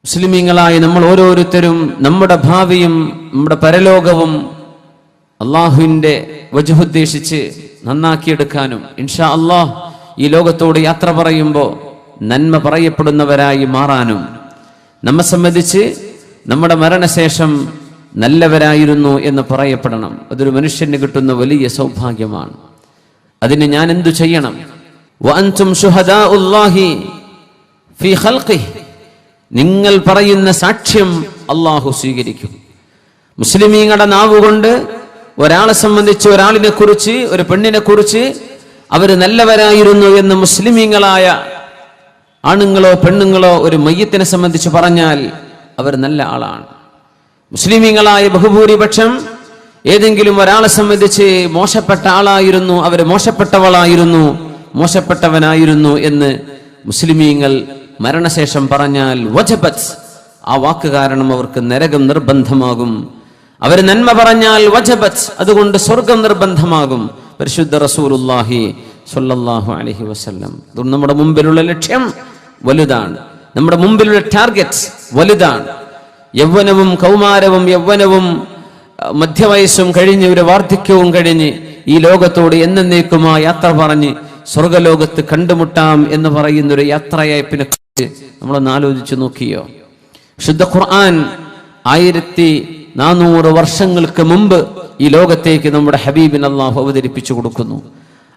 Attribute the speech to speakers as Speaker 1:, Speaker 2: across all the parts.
Speaker 1: മുസ്ലിമീങ്ങളായി നമ്മൾ ഓരോരുത്തരും നമ്മുടെ ഭാവിയും നമ്മുടെ പരലോകവും അള്ളാഹുവിൻ്റെ വജ്ഹുദ്ദേശിച്ച് നന്നാക്കിയെടുക്കാനും ഇൻഷാ അള്ളാഹ് ഈ ലോകത്തോട് യാത്ര പറയുമ്പോൾ നന്മ പറയപ്പെടുന്നവരായി മാറാനും നമ്മെ സംബന്ധിച്ച് നമ്മുടെ മരണശേഷം നല്ലവരായിരുന്നു എന്ന് പറയപ്പെടണം. അതൊരു മനുഷ്യന് കിട്ടുന്ന വലിയ സൗഭാഗ്യമാണ്. അതിന് ഞാൻ എന്തു ചെയ്യണം? വഅൻതും ശുഹദാഉല്ലാഹി ഫീ ഖൽഖിഹി, നിങ്ങൾ പറയുന്ന സാക്ഷ്യം അള്ളാഹു സ്വീകരിക്കും. മുസ്ലിമീങ്ങളുടെ നാവുകൊണ്ട് ഒരാളെ സംബന്ധിച്ച്, ഒരാളിനെ കുറിച്ച്, ഒരു പെണ്ണിനെ കുറിച്ച് അവർ നല്ലവരായിരുന്നു എന്ന് മുസ്ലിമീങ്ങളായ ആണുങ്ങളോ പെണ്ണുങ്ങളോ ഒരു മയ്യത്തിനെ സംബന്ധിച്ച് പറഞ്ഞാൽ അവർ നല്ല ആളാണ്. മുസ്ലിമീങ്ങളായ ബഹുഭൂരിപക്ഷം ഏതെങ്കിലും ഒരാളെ സംബന്ധിച്ച് മോശപ്പെട്ട ആളായിരുന്നു, അവർ മോശപ്പെട്ടവളായിരുന്നു, മോശപ്പെട്ടവനായിരുന്നു എന്ന് മുസ്ലിമീങ്ങൾ മരണശേഷം പറഞ്ഞാൽ വജബത്ത്, ആ വാക്ക് കാരണം അവർക്ക് നരകം നിർബന്ധമാകും. അവർ നന്മ പറഞ്ഞാൽ വജബത്ത്, അതുകൊണ്ട് സ്വർഗം നിർബന്ധമാകും. പരിശുദ്ധ റസൂലുള്ളാഹി സ്വല്ലല്ലാഹു അലൈഹി വസല്ലം. നമ്മുടെ മുമ്പിലുള്ള ലക്ഷ്യം വലുതാണ്, നമ്മുടെ മുമ്പിലുള്ള ടാർഗറ്റ് വലുതാണ്. യൗവനവും കൗമാരവും യൗവനവും മധ്യവയസ്സും കഴിഞ്ഞ് ഒരു വാർദ്ധക്യവും കഴിഞ്ഞ് ഈ ലോകത്തോട് എന്നേക്കുമായി യാത്ര പറഞ്ഞ് സ്വർഗലോകത്ത് കണ്ടുമുട്ടാം എന്ന് പറയുന്ന ഒരു യാത്രയയപ്പിനെ കുറിച്ച് നമ്മളൊന്ന് ആലോചിച്ച് നോക്കിയോ? ശുദ്ധ ഖുർആൻ 1400 വർഷങ്ങൾക്ക് മുമ്പ് ഈ ലോകത്തേക്ക് നമ്മുടെ ഹബീബിന് അല്ലാഹു അവതരിപ്പിച്ചു കൊടുക്കുന്നു.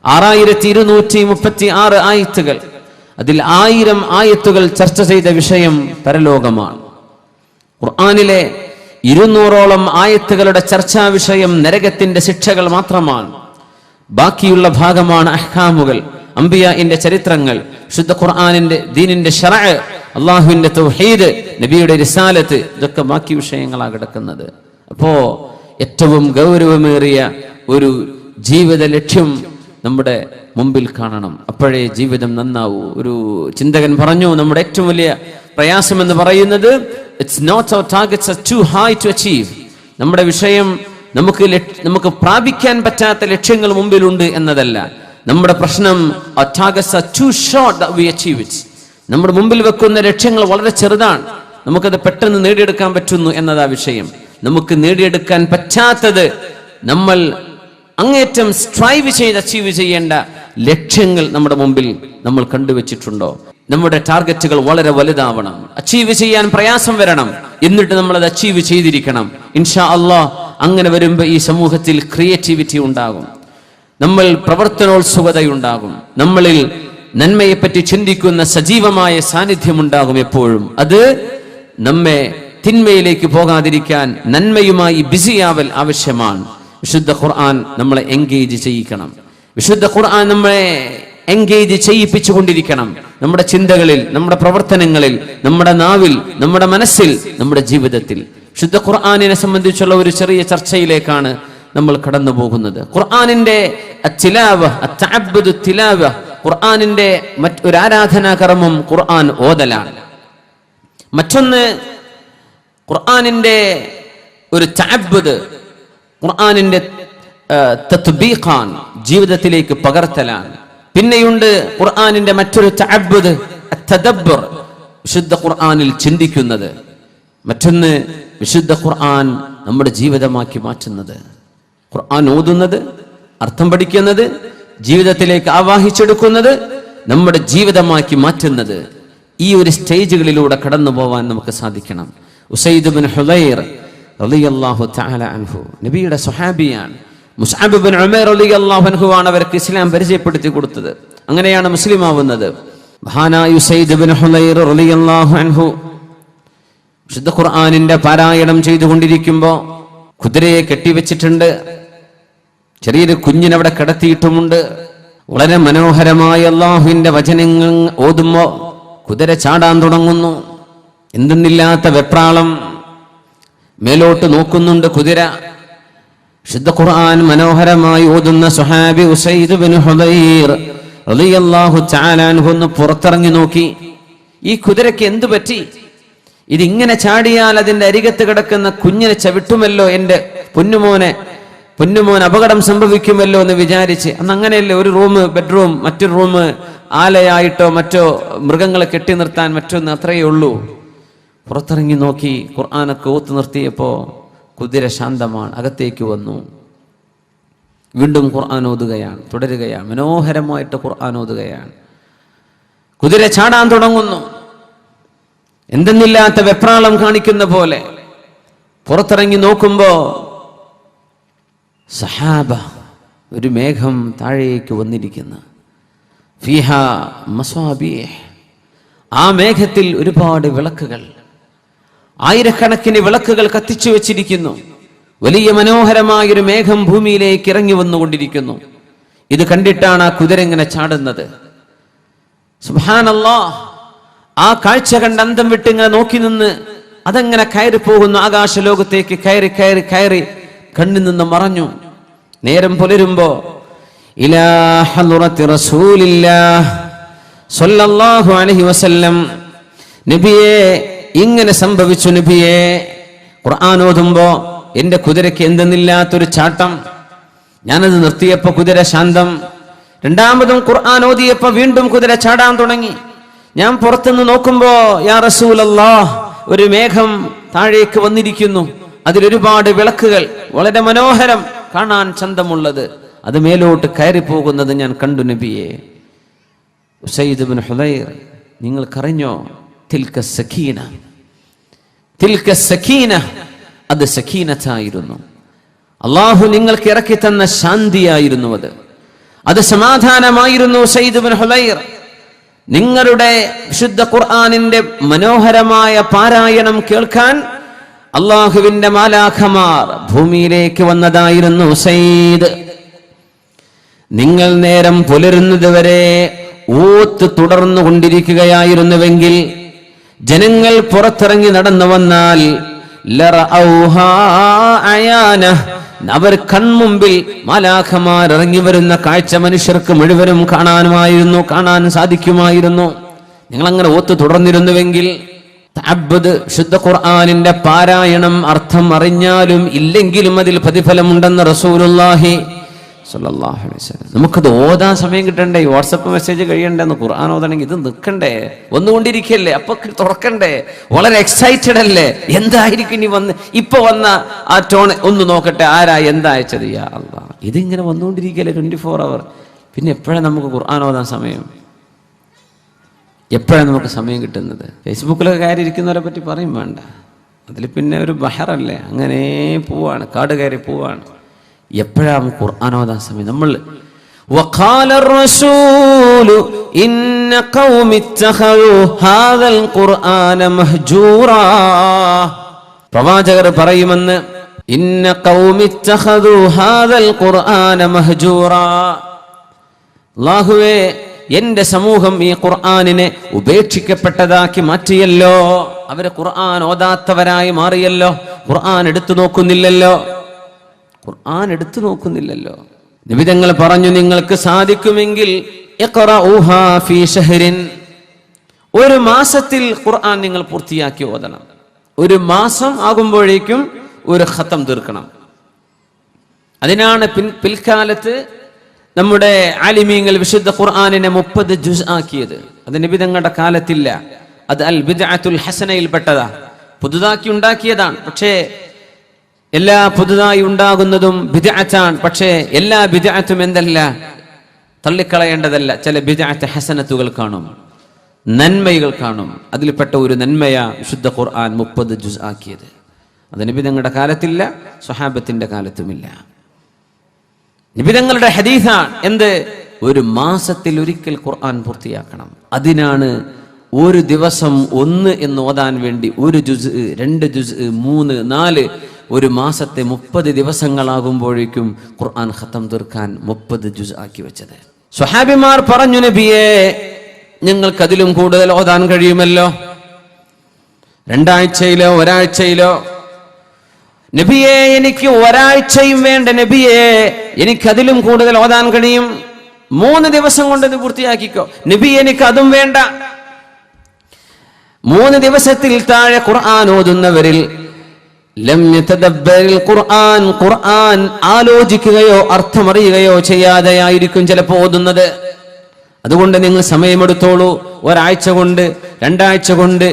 Speaker 1: 6236 ആയത്തുകൾ, അതിൽ 1000 ആയത്തുകൾ ചർച്ച ചെയ്ത വിഷയം പരലോകമാണ്. ഖുർആനിലെ 200ഓളം ആയത്തുകളുടെ ചർച്ചാ വിഷയം നരകത്തിന്റെ ശിക്ഷകൾ മാത്രമാണ്. ബാക്കിയുള്ള ഭാഗമാണ് അഹ്കാമുകൾ, അംബിയാഇന്റെ ചരിത്രങ്ങൾ, ശുദ്ധ ഖുർആനിന്റെ ദീനിന്റെ ശറഅ്, അല്ലാഹുവിന്റെ തൗഹീദ്, നബിയുടെ റിസാലത്ത്, ഇതൊക്കെ ബാക്കി വിഷയങ്ങളാണ് കിടക്കുന്നത്. അപ്പോ ഏറ്റവും ഗൗരവമേറിയ ഒരു ജീവിത ലക്ഷ്യം നമ്മുടെ മുമ്പിൽ കാണണം, അപ്പോഴേ ജീവിതം നന്നാവൂ. ഒരു ചിന്തകൻ പറഞ്ഞു, നമ്മുടെ ഏറ്റവും വലിയ പ്രയാസം എന്ന് it's not our targets are too high to achieve. നമ്മുടെ വിഷയം നമുക്ക് പ്രാപിക്കാൻ പറ്റാത്ത ലക്ഷ്യങ്ങൾ മുമ്പിലുണ്ട് എന്നതല്ല. നമ്മുടെ പ്രശ്നം our targets are too short that we achieve it. നമ്മുടെ മുമ്പിൽ വെക്കുന്ന ലക്ഷ്യങ്ങൾ വളരെ ചെറുതാണ്, നമുക്കത് പെട്ടെന്ന് നേടിയെടുക്കാൻ പറ്റുന്നു എന്നതാ വിഷയം. നമുക്ക് നേടിയെടുക്കാൻ പറ്റാത്തത് നമ്മൾ അങ്ങേറ്റം സ്ട്രൈവ് ചെയ്ത് അച്ചീവ് ചെയ്യേണ്ട ലക്ഷ്യങ്ങൾ നമ്മുടെ മുമ്പിൽ നമ്മൾ കണ്ടുവച്ചിട്ടുണ്ടോ? നമ്മുടെ ടാർഗറ്റുകൾ വളരെ വലുതാവണം, അച്ചീവ് ചെയ്യാൻ പ്രയാസം വരണം, എന്നിട്ട് നമ്മൾ അത് അച്ചീവ് ചെയ്തിരിക്കണം. ഇൻഷാ അല്ലാഹ് അങ്ങനെ വരുമ്പോൾ ഈ സമൂഹത്തിൽ ക്രിയേറ്റിവിറ്റി ഉണ്ടാകും, നമ്മൾ പ്രവർത്തനോത്സുകതയുണ്ടാകും, നമ്മളിൽ നന്മയെപ്പറ്റി ചിന്തിക്കുന്ന സജീവമായ സാന്നിധ്യമുണ്ടാകും എപ്പോഴും. അത് നമ്മെ തിന്മയിലേക്ക് പോകാതിരിക്കാൻ നന്മയുമായി ബിസിയാവൽ ആവശ്യമാണ്. വിശുദ്ധ ഖുർആൻ നമ്മളെ എൻഗേജ് ചെയ്യിക്കണം, വിശുദ്ധ ഖുർആൻ നമ്മളെ എൻഗേജ് ചെയ്യിപ്പിച്ചുകൊണ്ടിരിക്കണം. നമ്മുടെ ചിന്തകളിൽ, നമ്മുടെ പ്രവർത്തനങ്ങളിൽ, നമ്മുടെ നാവിൽ, നമ്മുടെ മനസ്സിൽ, നമ്മുടെ ജീവിതത്തിൽ. വിശുദ്ധ ഖുർആനിനെ സംബന്ധിച്ചുള്ള ഒരു ചെറിയ ചർച്ചയിലേക്കാണ് നമ്മൾ കടന്നു പോകുന്നത്. ഖുർആനിന്റെ ഖുർആനിന്റെ മറ്റൊരു ആരാധനാകർമ്മം ഖുർആൻ ഓതലാണ്. മറ്റൊന്ന് ഖുർആനിന്റെ ഒരു തഅബ്ബുദ്, ഖുർആനിന്റെ തത്ബീഖാൻ, ജീവിതത്തിലേക്ക് പകർത്തലാണ്. പിന്നെയുണ്ട് ഖുർആനിന്റെ മറ്റൊരു തഅബ്ബുദ് തദബ്ബുർ, വിശുദ്ധ ഖുർആനിൽ ചിന്തിക്കുന്നത്. മറ്റൊന്ന് വിശുദ്ധ ഖുർആൻ നമ്മുടെ ജീവിതമാക്കി മാറ്റുന്നത്, ഖുർആൻ ഓതുന്നത്, അർത്ഥം പഠിക്കുന്നത്, ജീവിതത്തിലേക്ക് ആവാഹിച്ചെടുക്കുന്നത്, നമ്മുടെ ജീവിതമാക്കി മാറ്റുന്നത്. ഈ ഒരു സ്റ്റേജുകളിലൂടെ കടന്നു പോവാൻ നമുക്ക് സാധിക്കണം. ഉസൈദ് ബിൻ ഹുദൈർ റളിയല്ലാഹു തആല അൻഹു നബിയുടെ സ്വഹാബിയാണ്. മുസ്അബ് ബിൻ ഉമൈർ റളിയല്ലാഹു അൻഹു ആണ് അവർക്ക് ഇസ്ലാം പരിചയപ്പെടുത്തി കൊടുത്തത്. അങ്ങനെയാണ് മുസ്ലിം ആവുന്നത്. മഹാനായ ഉസൈദ് ബിൻ ഹുദൈർ റളിയല്ലാഹു അൻഹു വിശുദ്ധ ഖുർആനിന്റെ പാരായണം ചെയ്തുകൊണ്ടിരിക്കുമ്പോൾ കുതിരയെ കെട്ടിവെച്ചിട്ടുണ്ട്, ചെറിയൊരു കുഞ്ഞിനവിടെ കിടത്തിയിട്ടുമുണ്ട്. വളരെ മനോഹരമായ അല്ലാഹുവിന്റെ വചനങ്ങൾ ഓതുമ്പോ കുതിര ചാടാൻ തുടങ്ങുന്നു. എന്തെന്നില്ലാത്ത വെപ്രാളം, മേലോട്ട് നോക്കുന്നുണ്ട് കുതിര. വിശുദ്ധ ഖുർആൻ മനോഹരമായി ഓതുന്ന സ്വഹാബി ഉസൈദ് ബിൻ ഹുദൈർ റളിയല്ലാഹു തആല അൻഹു ഒന്ന് പുറത്തിറങ്ങി നോക്കി. ഈ കുതിരയ്ക്ക് എന്തു പറ്റി? ഇതിങ്ങനെ ചാടിയാൽ അതിന്റെ അരികത്ത് കിടക്കുന്ന കുഞ്ഞിനെ ചവിട്ടുമല്ലോ, എൻ്റെ പൊന്നുമോൻ അപകടം സംഭവിക്കുമല്ലോ എന്ന് വിചാരിച്ച്. അന്ന് അങ്ങനെയല്ലേ, ഒരു റൂം ബെഡ്റൂം, മറ്റൊരു റൂം ആലയായിട്ടോ മറ്റോ മൃഗങ്ങളെ കെട്ടി നിർത്താൻ മറ്റൊന്ന്, അത്രയേ ഉള്ളൂ. പുറത്തിറങ്ങി നോക്കി, ഖുർആനൊക്കെ ഓത്തു നിർത്തിയപ്പോൾ കുതിര ശാന്തമാണ്, അകത്തേക്ക് വന്നു. വീണ്ടും ഖുർആൻ ഓതുകയാണ്, തുടരുകയാണ്, മനോഹരമായിട്ട് ഖുർആൻ ഓതുകയാണ്. കുതിര ചാടാൻ തുടങ്ങുന്നു. എന്തെന്നില്ലാത്ത വെപ്രാളം കാണിക്കുന്ന പോലെ പുറത്തിറങ്ങി നോക്കുമ്പോ സഹാബ, ഒരു മേഘം താഴേക്ക് വന്നിരിക്കുന്നു. ഫീഹ മസ്വാബീഹ്, ആ മേഘത്തിൽ ഒരുപാട് വിളക്കുകൾ, ആയിരക്കണക്കിന് വിളക്കുകൾ കത്തിച്ചു വെച്ചിരിക്കുന്നു. വലിയ മനോഹരമായൊരു മേഘം ഭൂമിയിലേക്ക് ഇറങ്ങി വന്നുകൊണ്ടിരിക്കുന്നു. ഇത് കണ്ടിട്ടാണ് ആ കുതിര ഇങ്ങനെ ചാടുന്നത്. സുബ്ഹാനല്ലാഹ്, ആ കാഴ്ച കണ്ട് അന്തം വിട്ട് ഇങ്ങനെ നോക്കി നിന്ന് അതെങ്ങനെ കയറി പോകുന്നു, ആകാശ ലോകത്തേക്ക് കയറി കയറി കയറി കണ്ണിൽ നിന്ന് മറഞ്ഞു. നേരം പുലരുമ്പോ ഇലാ ഹളറത്തി റസൂലില്ലാഹ് സ്വല്ലല്ലാഹു അലൈഹി വസല്ലം, നബിയേ ഇങ്ങനെ സംഭവിച്ചു നബിയേ. ഖുർആൻ ഓതുമ്പോ എന്റെ കുതിരയ്ക്ക് എന്തെന്നില്ലാത്തൊരു ചാട്ടം, ഞാനത് നിർത്തിയപ്പോ കുതിര ശാന്തം. രണ്ടാമതും ഖുർആൻ ഓതിയപ്പോ വീണ്ടും കുതിര ചാടാൻ തുടങ്ങി. ഞാൻ പുറത്തുനിന്ന് നോക്കുമ്പോ യാ റസൂലല്ലാഹ്, ഒരു മേഘം താഴേക്ക് വന്നിരിക്കുന്നു, അതിലൊരുപാട് വിളക്കുകൾ, വളരെ മനോഹരം, കാണാൻ ചന്തമുള്ളത്, അത് മേലോട്ട് കയറി പോകുന്നത് ഞാൻ കണ്ടു നബിയെ. ഉസൈദ് ഇബ്നു ഹുദൈർ, നിങ്ങൾക്കറിഞ്ഞോ, തിൽക സക്കീന, തിൽക സക്കീന, അത് സക്കീനത്തായിരുന്നു. അള്ളാഹു നിങ്ങൾക്ക് ഇറക്കി തന്ന ശാന്തിയായിരുന്നു അത് സമാധാനമായിരുന്നു. ഉസൈദ് ഇബ്നു ഹുദൈർ, നിങ്ങളുടെ വിശുദ്ധ ഖുർആനിന്റെ മനോഹരമായ പാരായണം കേൾക്കാൻ അള്ളാഹുവിന്റെ മാലാഖമാർ ഭൂമിയിലേക്ക് വന്നതായിരുന്നു ഉസൈദ്. നിങ്ങൾ നേരം പുലരുന്നത് വരെ ഓത്ത് തുടർന്നു കൊണ്ടിരിക്കുകയായിരുന്നുവെങ്കിൽ ജനങ്ങൾ പുറത്തിറങ്ങി നടന്നു വന്നാൽ അവർ കൺമുമ്പിൽ മാലാഖമാർ ഇറങ്ങി വരുന്ന കാഴ്ച മനുഷ്യർക്ക് മുഴുവനും കാണാൻ സാധിക്കുമായിരുന്നു. നിങ്ങൾ അങ്ങനെ ഓത്ത് തുടർന്നിരുന്നുവെങ്കിൽ. തഅബ്ബുദ്, ശുദ്ധ ഖുർആനിന്റെ പാരായണം അർത്ഥം അറിഞ്ഞാലും ഇല്ലെങ്കിലും അതിൽ പ്രതിഫലമുണ്ടെന്ന് റസൂലുള്ളാഹി സ്വല്ലല്ലാഹു അലൈഹി വസല്ലം. നമുക്കത് ഓതാൻ സമയം കിട്ടണ്ടേ? വാട്സപ്പ് മെസ്സേജ് കഴിയണ്ടെന്ന് ഖുർആൻ ഓതണമെങ്കിൽ ഇത് നിൽക്കണ്ടേ? വന്നുകൊണ്ടിരിക്കല്ലേ, അപ്പൊ തുറക്കണ്ടേ? വളരെ എക്സൈറ്റഡ് അല്ലേ? എന്തായിരിക്കും ഇനി ഇപ്പൊ വന്ന ആ ടോൺ ഒന്ന് നോക്കട്ടെ, ആരാ എന്താ അയച്ചത്? യാ അല്ലാഹ്, ഇതിങ്ങനെ വന്നുകൊണ്ടിരിക്കല്ലേ 24 hour. പിന്നെ എപ്പോഴാണ് നമുക്ക് ഖുർആൻ ഓതാൻ സമയം? എപ്പോഴാണ് നമുക്ക് സമയം കിട്ടുന്നത്? ഫേസ്ബുക്കിലൊക്കെ കയറി ഇരിക്കുന്നവരെ പറ്റി പറയും വേണ്ട, അതിൽ പിന്നെ ഒരു ബഹറല്ലേ, അങ്ങനെ പോവാണ്, കാട് കയറി പോവാണ്. എപ്പോഴാണ് ഖുർആൻ ഓതാൻ സമയം? നമ്മൾ വഖാല റസൂലു ഇന്ന ഖൗമി ഇത്തഖദു ഹാദൽ ഖുർആന മഹ്ജൂറാ, പ്രവാചകർ പറയുമെന്ന്, ഇന്ന ഖൗമി ഇത്തഖദു ഹാദൽ ഖുർആന മഹ്ജൂറാ, അല്ലാഹുവേ എന്റെ സമൂഹം ഈ ഖുർആനിനെ ഉപേക്ഷിക്കപ്പെട്ടതാക്കി മാറ്റിയല്ലോ. അവര് ഖുർആൻ ഓതാത്തവരായി മാറിയല്ലോ, ഖുർആൻ എടുത്തു നോക്കുന്നില്ലല്ലോ. നബി തങ്ങൾ പറഞ്ഞു, നിങ്ങൾക്ക് സാധിക്കുമെങ്കിൽ ഇഖ്റഊഹാ ഫീ ശഹ്റിൻ, ഒരു മാസത്തിൽ ഖുർആൻ നിങ്ങൾ പൂർത്തിയാക്കി ഓതണം. ഒരു മാസം ആകുമ്പോഴേക്കും ഒരു ഖത്തം തീർക്കണം. അതിനാണ് പിൽക്കാലത്ത് നമ്മുടെ ആലിമീങ്ങൾ വിശുദ്ധ ഖുർആനിനെ 30 ജുസ് ആക്കിയത്. അത് നബി തങ്ങളുടെ കാലത്തില്ല. അത് അൽ ബിദ്അത്തുൽ ഹസനയിൽ പെട്ടതാ, പുതുതാക്കി ഉണ്ടാക്കിയതാണ്. പക്ഷേ എല്ലാ പുതുതായി ഉണ്ടാകുന്നതും ബിദ്അത്താണ്. പക്ഷേ എല്ലാ ബിദ്അത്തും എന്തല്ല, തള്ളിക്കളയേണ്ടതല്ല. ചില ബിദ്അത്ത് ഹസനത്തുകൾ കാണും, നന്മകൾ കാണും. അതിൽപ്പെട്ട ഒരു നന്മയാ വിശുദ്ധ ഖുർആൻ 30 ജുസ് ആക്കിയത്. അത് നബി തങ്ങളുടെ കാലത്തില്ല, സ്വഹാബത്തിന്റെ കാലത്തുമില്ല. നബി തങ്ങളുടെ ഹദീസാണ് എന്ത്, ഒരു മാസത്തിൽ ഒരിക്കൽ ഖുർആൻ പൂർത്തിയാക്കണം. അതിനാണ് ഒരു ദിവസം 1 എന്ന് ഓതാൻ വേണ്ടി 1 ജുസ്, 2 ജുസ്, 3, 4, ഒരു മാസത്തെ 30 ദിവസങ്ങളാകുമ്പോഴേക്കും ഖുർആൻ ഖത്തം തീർക്കാൻ 30 ജുസ് ആക്കി വെച്ചത്. സ്വഹാബിമാർ പറഞ്ഞു, നബിയേ ഞങ്ങൾക്ക് അതിലും കൂടുതൽ ഓതാൻ കഴിയുമല്ലോ, 2 ആഴ്ചയിലോ ഒരാഴ്ചയിലോ. നബിയേ എനിക്ക് ഒരാഴ്ചയും വേണ്ട നബിയേ, എനിക്കതിലും കൂടുതൽ ഓതാൻ കഴിയും, 3 ദിവസം കൊണ്ട് ഇത് പൂർത്തിയാക്കിക്കോ നബി, എനിക്ക് അതും വേണ്ട. 3 ദിവസത്തിൽ താഴെ ഖുർആൻ ഓതുന്നവരിൽ ലം യതദബ്ബറിൽ ഖുർആൻ, ഖുർആൻ ആലോചിക്കുകയോ അർത്ഥമറിയുകയോ ചെയ്യാതെയായിരിക്കും ചിലപ്പോൾ ഓതുന്നത്. അതുകൊണ്ട് നിങ്ങൾ സമയമെടുത്തോളൂ. ഒരാഴ്ച കൊണ്ട് 2 ആഴ്ച കൊണ്ട്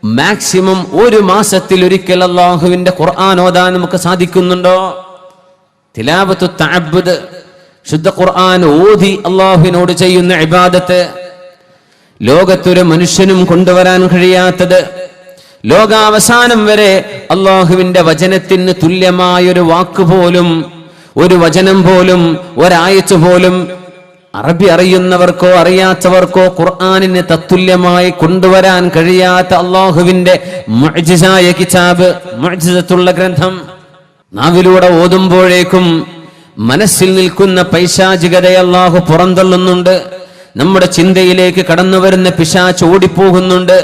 Speaker 1: മാക്സിമം ഒരു മാസത്തിൽ ഒരിക്കൽ അള്ളാഹുവിന്റെ ഖുർആൻ ഓതാൻ നമുക്ക് സാധിക്കുന്നുണ്ടോ? തിലാവത്തു തഅബ്ബുദ്, ശുദ്ധ ഖുർആൻ ഓതി അള്ളാഹുവിനോട് ചെയ്യുന്ന ഇബാദത്ത്, ലോകത്തൊരു മനുഷ്യനും കൊണ്ടുവരാൻ കഴിയാത്തത്. ലോകാവസാനം വരെ അള്ളാഹുവിന്റെ വചനത്തിന് തുല്യമായൊരു വാക്ക് പോലും, ഒരു വചനം പോലും, ഒരായത്ത് പോലും അറബി അറിയുന്നവർക്കോ അറിയാത്തവർക്കോ ഖുർആനിന് തത്തുല്യമായി കൊണ്ടുവരാൻ കഴിയാത്ത അള്ളാഹുവിന്റെ മുഅ്ജിസായ കിതാബ്, മുഅ്ജിസത്തുള്ള ഗ്രന്ഥം നാവിലൂടെ ഓതുമ്പോഴേക്കും മനസ്സിൽ നിൽക്കുന്ന പൈശാചികതയെ അള്ളാഹു പുറന്തള്ളുന്നുണ്ട്. നമ്മുടെ ചിന്തയിലേക്ക് കടന്നു വരുന്ന പിശാച് ഓടിപ്പോകുന്നുണ്ട്.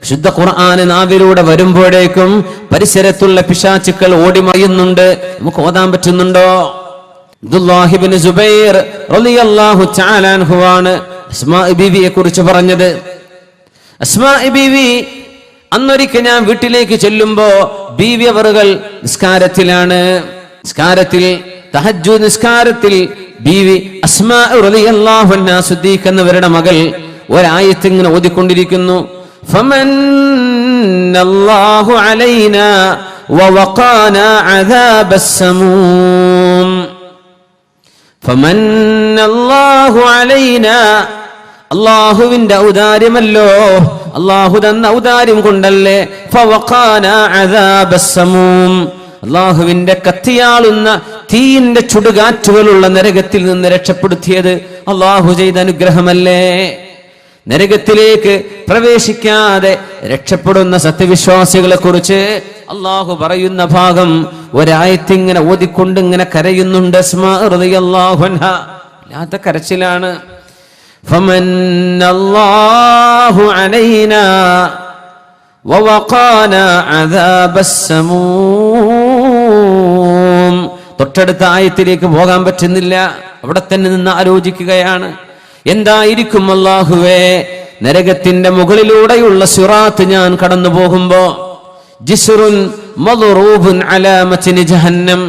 Speaker 1: ശുദ്ധ ഖുർആൻ നാവിലൂടെ വരുമ്പോഴേക്കും പരിസരത്തുള്ള പിശാചുക്കൾ ഓടിമയുന്നുണ്ട്. നമുക്ക് ഓതാൻ പറ്റുന്നുണ്ടോ? അബ്ദുല്ലാഹി ഇബ്നു സുബൈർ റളിയല്ലാഹു തആല അൻഹു ആണ് അസ്മാ ബീവിയെ കുറിച്ച് പറഞ്ഞത്. അസ്മാ ബീവി അന്നൊരിക്കൽ ഞാൻ വീട്ടിലേക്ക് ചെല്ലുമ്പോ ബീവി അവറുകൾ നിസ്കാരത്തിലാണ്. നിസ്കാരത്തിൽ തഹജ്ജുദ് നിസ്കാരത്തിൽ ബീവി അസ്മാ റളിയല്ലാഹു അൻഹാ സിദ്ദീഖ് എന്നവരുടെ മകൾ ഒരായത്ത് ഇങ്ങനെ ഓതിക്കൊണ്ടിരിക്കുന്നു. ഫമന്നല്ലാഹു അലൈനാ വവഖാനാ അദാബസ്സമൂം. ഫമന്നല്ലാഹു അലൈനാ, അല്ലാഹുവിന്റെ ഔദാര്യമല്ലോ, അല്ലാഹു തന്ന ഔദാര്യം കൊണ്ടല്ലേ. ഫവഖാനാ അദാബസ്സമൂം, അല്ലാഹുവിന്റെ കത്തിയാളുന്ന തീയിന്റെ ചുടുകാറ്റുകളുള്ള നരകത്തിൽ നിന്ന് രക്ഷപ്പെടുത്തിയത് അല്ലാഹു ചെയ്ത അനുഗ്രഹമല്ലേ. നരകത്തിലേക്ക് പ്രവേശിക്കാതെ രക്ഷപ്പെടുന്ന സത്യവിശ്വാസികളെ കുറിച്ച് അള്ളാഹു പറയുന്ന ഭാഗം ഒരായത്തിങ്ങനെ ഓതിക്കൊണ്ട് ഇങ്ങനെ കരയുന്നുണ്ട്. അസ്മാ റളിയല്ലാഹു അൻഹാ വല്ലാത്ത കരച്ചിലാണ്. ഫമന്നല്ലാഹു അലൈനാ വവഖാനാ അദാബസ്സമൂം. തൊട്ടടുത്ത ആയത്തിലേക്ക് പോകാൻ പറ്റുന്നില്ല, അവിടെ തന്നെ നിന്ന് ആലോചിക്കുകയാണ്. എന്തായിരിക്കും അല്ലാഹുവേ, നരകത്തിന്റെ മുകളിലൂടെയുള്ള സിറാത്ത് ഞാൻ കടന്നു പോകുമ്പോ, ജിസ്റുൻ മദ്റൂബുൻ അലാ മത്നി ജഹന്നം,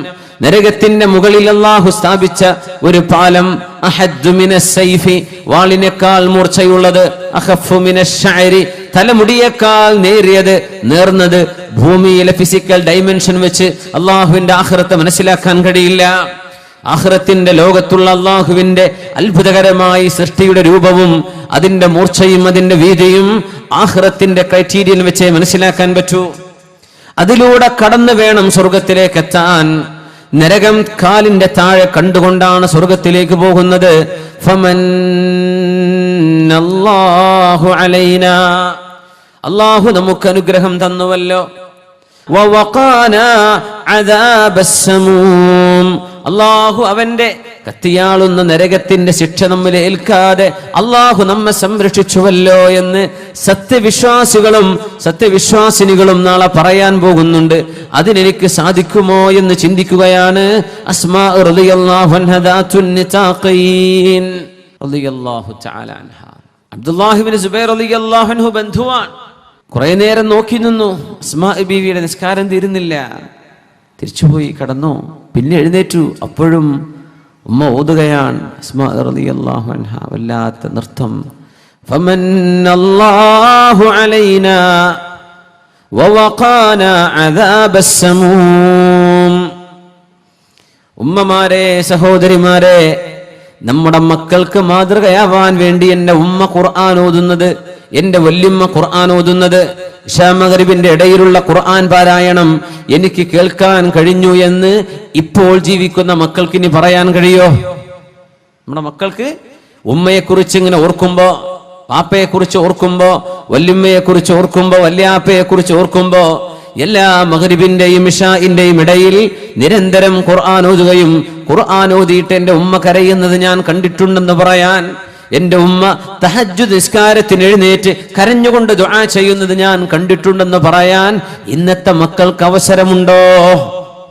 Speaker 1: നരകത്തിന്റെ മുകളിൽ അല്ലാഹു സ്ഥാപിച്ച ഒരു പാലം, അഹദ്ദു മിനസ് സൈഫി, വാളിനേക്കാൾ മൂർച്ചയുള്ളത്, അഖഫു മിനശ് ശഅരി, തലമുടിയേക്കാൾ നേരിയത്, നേർന്നത്. ഭൂമിയിലെ ഫിസിക്കൽ ഡൈമെൻഷൻ വെച്ച് അല്ലാഹുവിന്റെ ആഖിറത്ത് മനസ്സിലാക്കാൻ കഴിയില്ല. ആഖിറത്തിന്റെ ലോകത്തുള്ള അല്ലാഹുവിന്റെ അത്ഭുതകരമായി സൃഷ്ടിയുടെ രൂപവും അതിന്റെ മൂർച്ചയും അതിന്റെ വീതിയും ആഖിറത്തിന്റെ ക്രൈറ്റീരിയൻ വെച്ച് മനസ്സിലാക്കാൻ പറ്റൂ. അതിലൂടെ കടന്നു വേണം സ്വർഗത്തിലേക്ക് എത്താൻ. നരകം കാലിന്റെ താഴെ കണ്ടുകൊണ്ടാണ് സ്വർഗത്തിലേക്ക് പോകുന്നത്. ഫമന്നല്ലാഹു അലൈനാ, അല്ലാഹു നമുക്ക് അനുഗ്രഹം തന്നുവല്ലോ. വവഖാനാ അദാബസ്സമൂം, അല്ലാഹു അവന്റെ കത്തിയാളുന്ന നരകത്തിന്റെ ശിക്ഷ നമ്മിൽ ഏൽക്കാതെ അല്ലാഹു നമ്മെ സംരക്ഷിച്ചുവല്ലോ എന്ന് സത്യവിശ്വാസികളും സത്യവിശ്വാസിനികളും നാളെ പറയാൻ പോകുന്നുണ്ട്. അതിനെനിക്ക് സാധിക്കുമോ എന്ന് ചിന്തിക്കുകയാണ് അസ്മാ റളിയല്ലാഹു അൻഹാ ദാത്തുൻ നിതാഖീൻ റളിയല്ലാഹു തആല അൻഹാ. അബ്ദുല്ലാഹി ഇബ്നു സുബൈർ റളിയല്ലാഹു അൻഹു ബന്ധുവാൻ. കുറെ നേരം നോക്കി നിന്നു. അസ്മാ ബീവിയുടെ നിസ്കാരം തീരുന്നില്ല. തിരിച്ചുപോയി കടന്നു. പിന്നെ എഴുന്നേറ്റു. അപ്പോഴും ഉമ്മ ഓതുകയാണ്. അസ്മാ റളിയല്ലാഹു അൻഹാ വല്ലാത്ത നൃത്തം. ഫമന്നല്ലാഹു അലൈനാ വവഖാനാ അദാബസ്സമൂം. ഉമ്മമാരെ, സഹോദരിമാരെ, നമ്മുടെ മക്കൾക്ക് മാതൃകയാവാൻ വേണ്ടി എന്റെ ഉമ്മ ഖുർആൻ ഓതുന്നത്, എന്റെ വല്യമ്മ ഖുർആൻ ഓതുന്നത്, ഇശാ മഗ്രിബിന്റെ ഇടയിലുള്ള ഖുർആൻ പാരായണം എനിക്ക് കേൾക്കാൻ കഴിഞ്ഞു എന്ന് ഇപ്പോൾ ജീവിക്കുന്ന മക്കൾക്ക് ഇനി പറയാൻ കഴിയോ? നമ്മുടെ മക്കൾക്ക് ഉമ്മയെ കുറിച്ച് ഇങ്ങനെ ഓർക്കുമ്പോ, പാപ്പയെ കുറിച്ച് ഓർക്കുമ്പോ, വല്യമ്മയെ കുറിച്ച് ഓർക്കുമ്പോ, വല്യാപ്പയെ കുറിച്ച് ഓർക്കുമ്പോ, എല്ലാ മഗ്രിബിന്റെയും ഇശാഇന്റെയും ഇടയിൽ നിരന്തരം ഖുർആൻ ഓതുകയും ഖുർആൻ ഓതിയിട്ട് എന്റെ ഉമ്മ കരയുന്നത് ഞാൻ കണ്ടിട്ടുണ്ടെന്ന് പറയാൻ, എന്റെ ഉമ്മ തഹജ്ജുദ് നിസ്കാരത്തിന് എഴുന്നേറ്റ് കരഞ്ഞുകൊണ്ട് ദുആ ചെയ്യുന്നത് ഞാൻ കണ്ടിട്ടുണ്ടെന്ന് പറയാൻ ഇന്നത്തെ മക്കൾക്ക് അവസരമുണ്ടോ?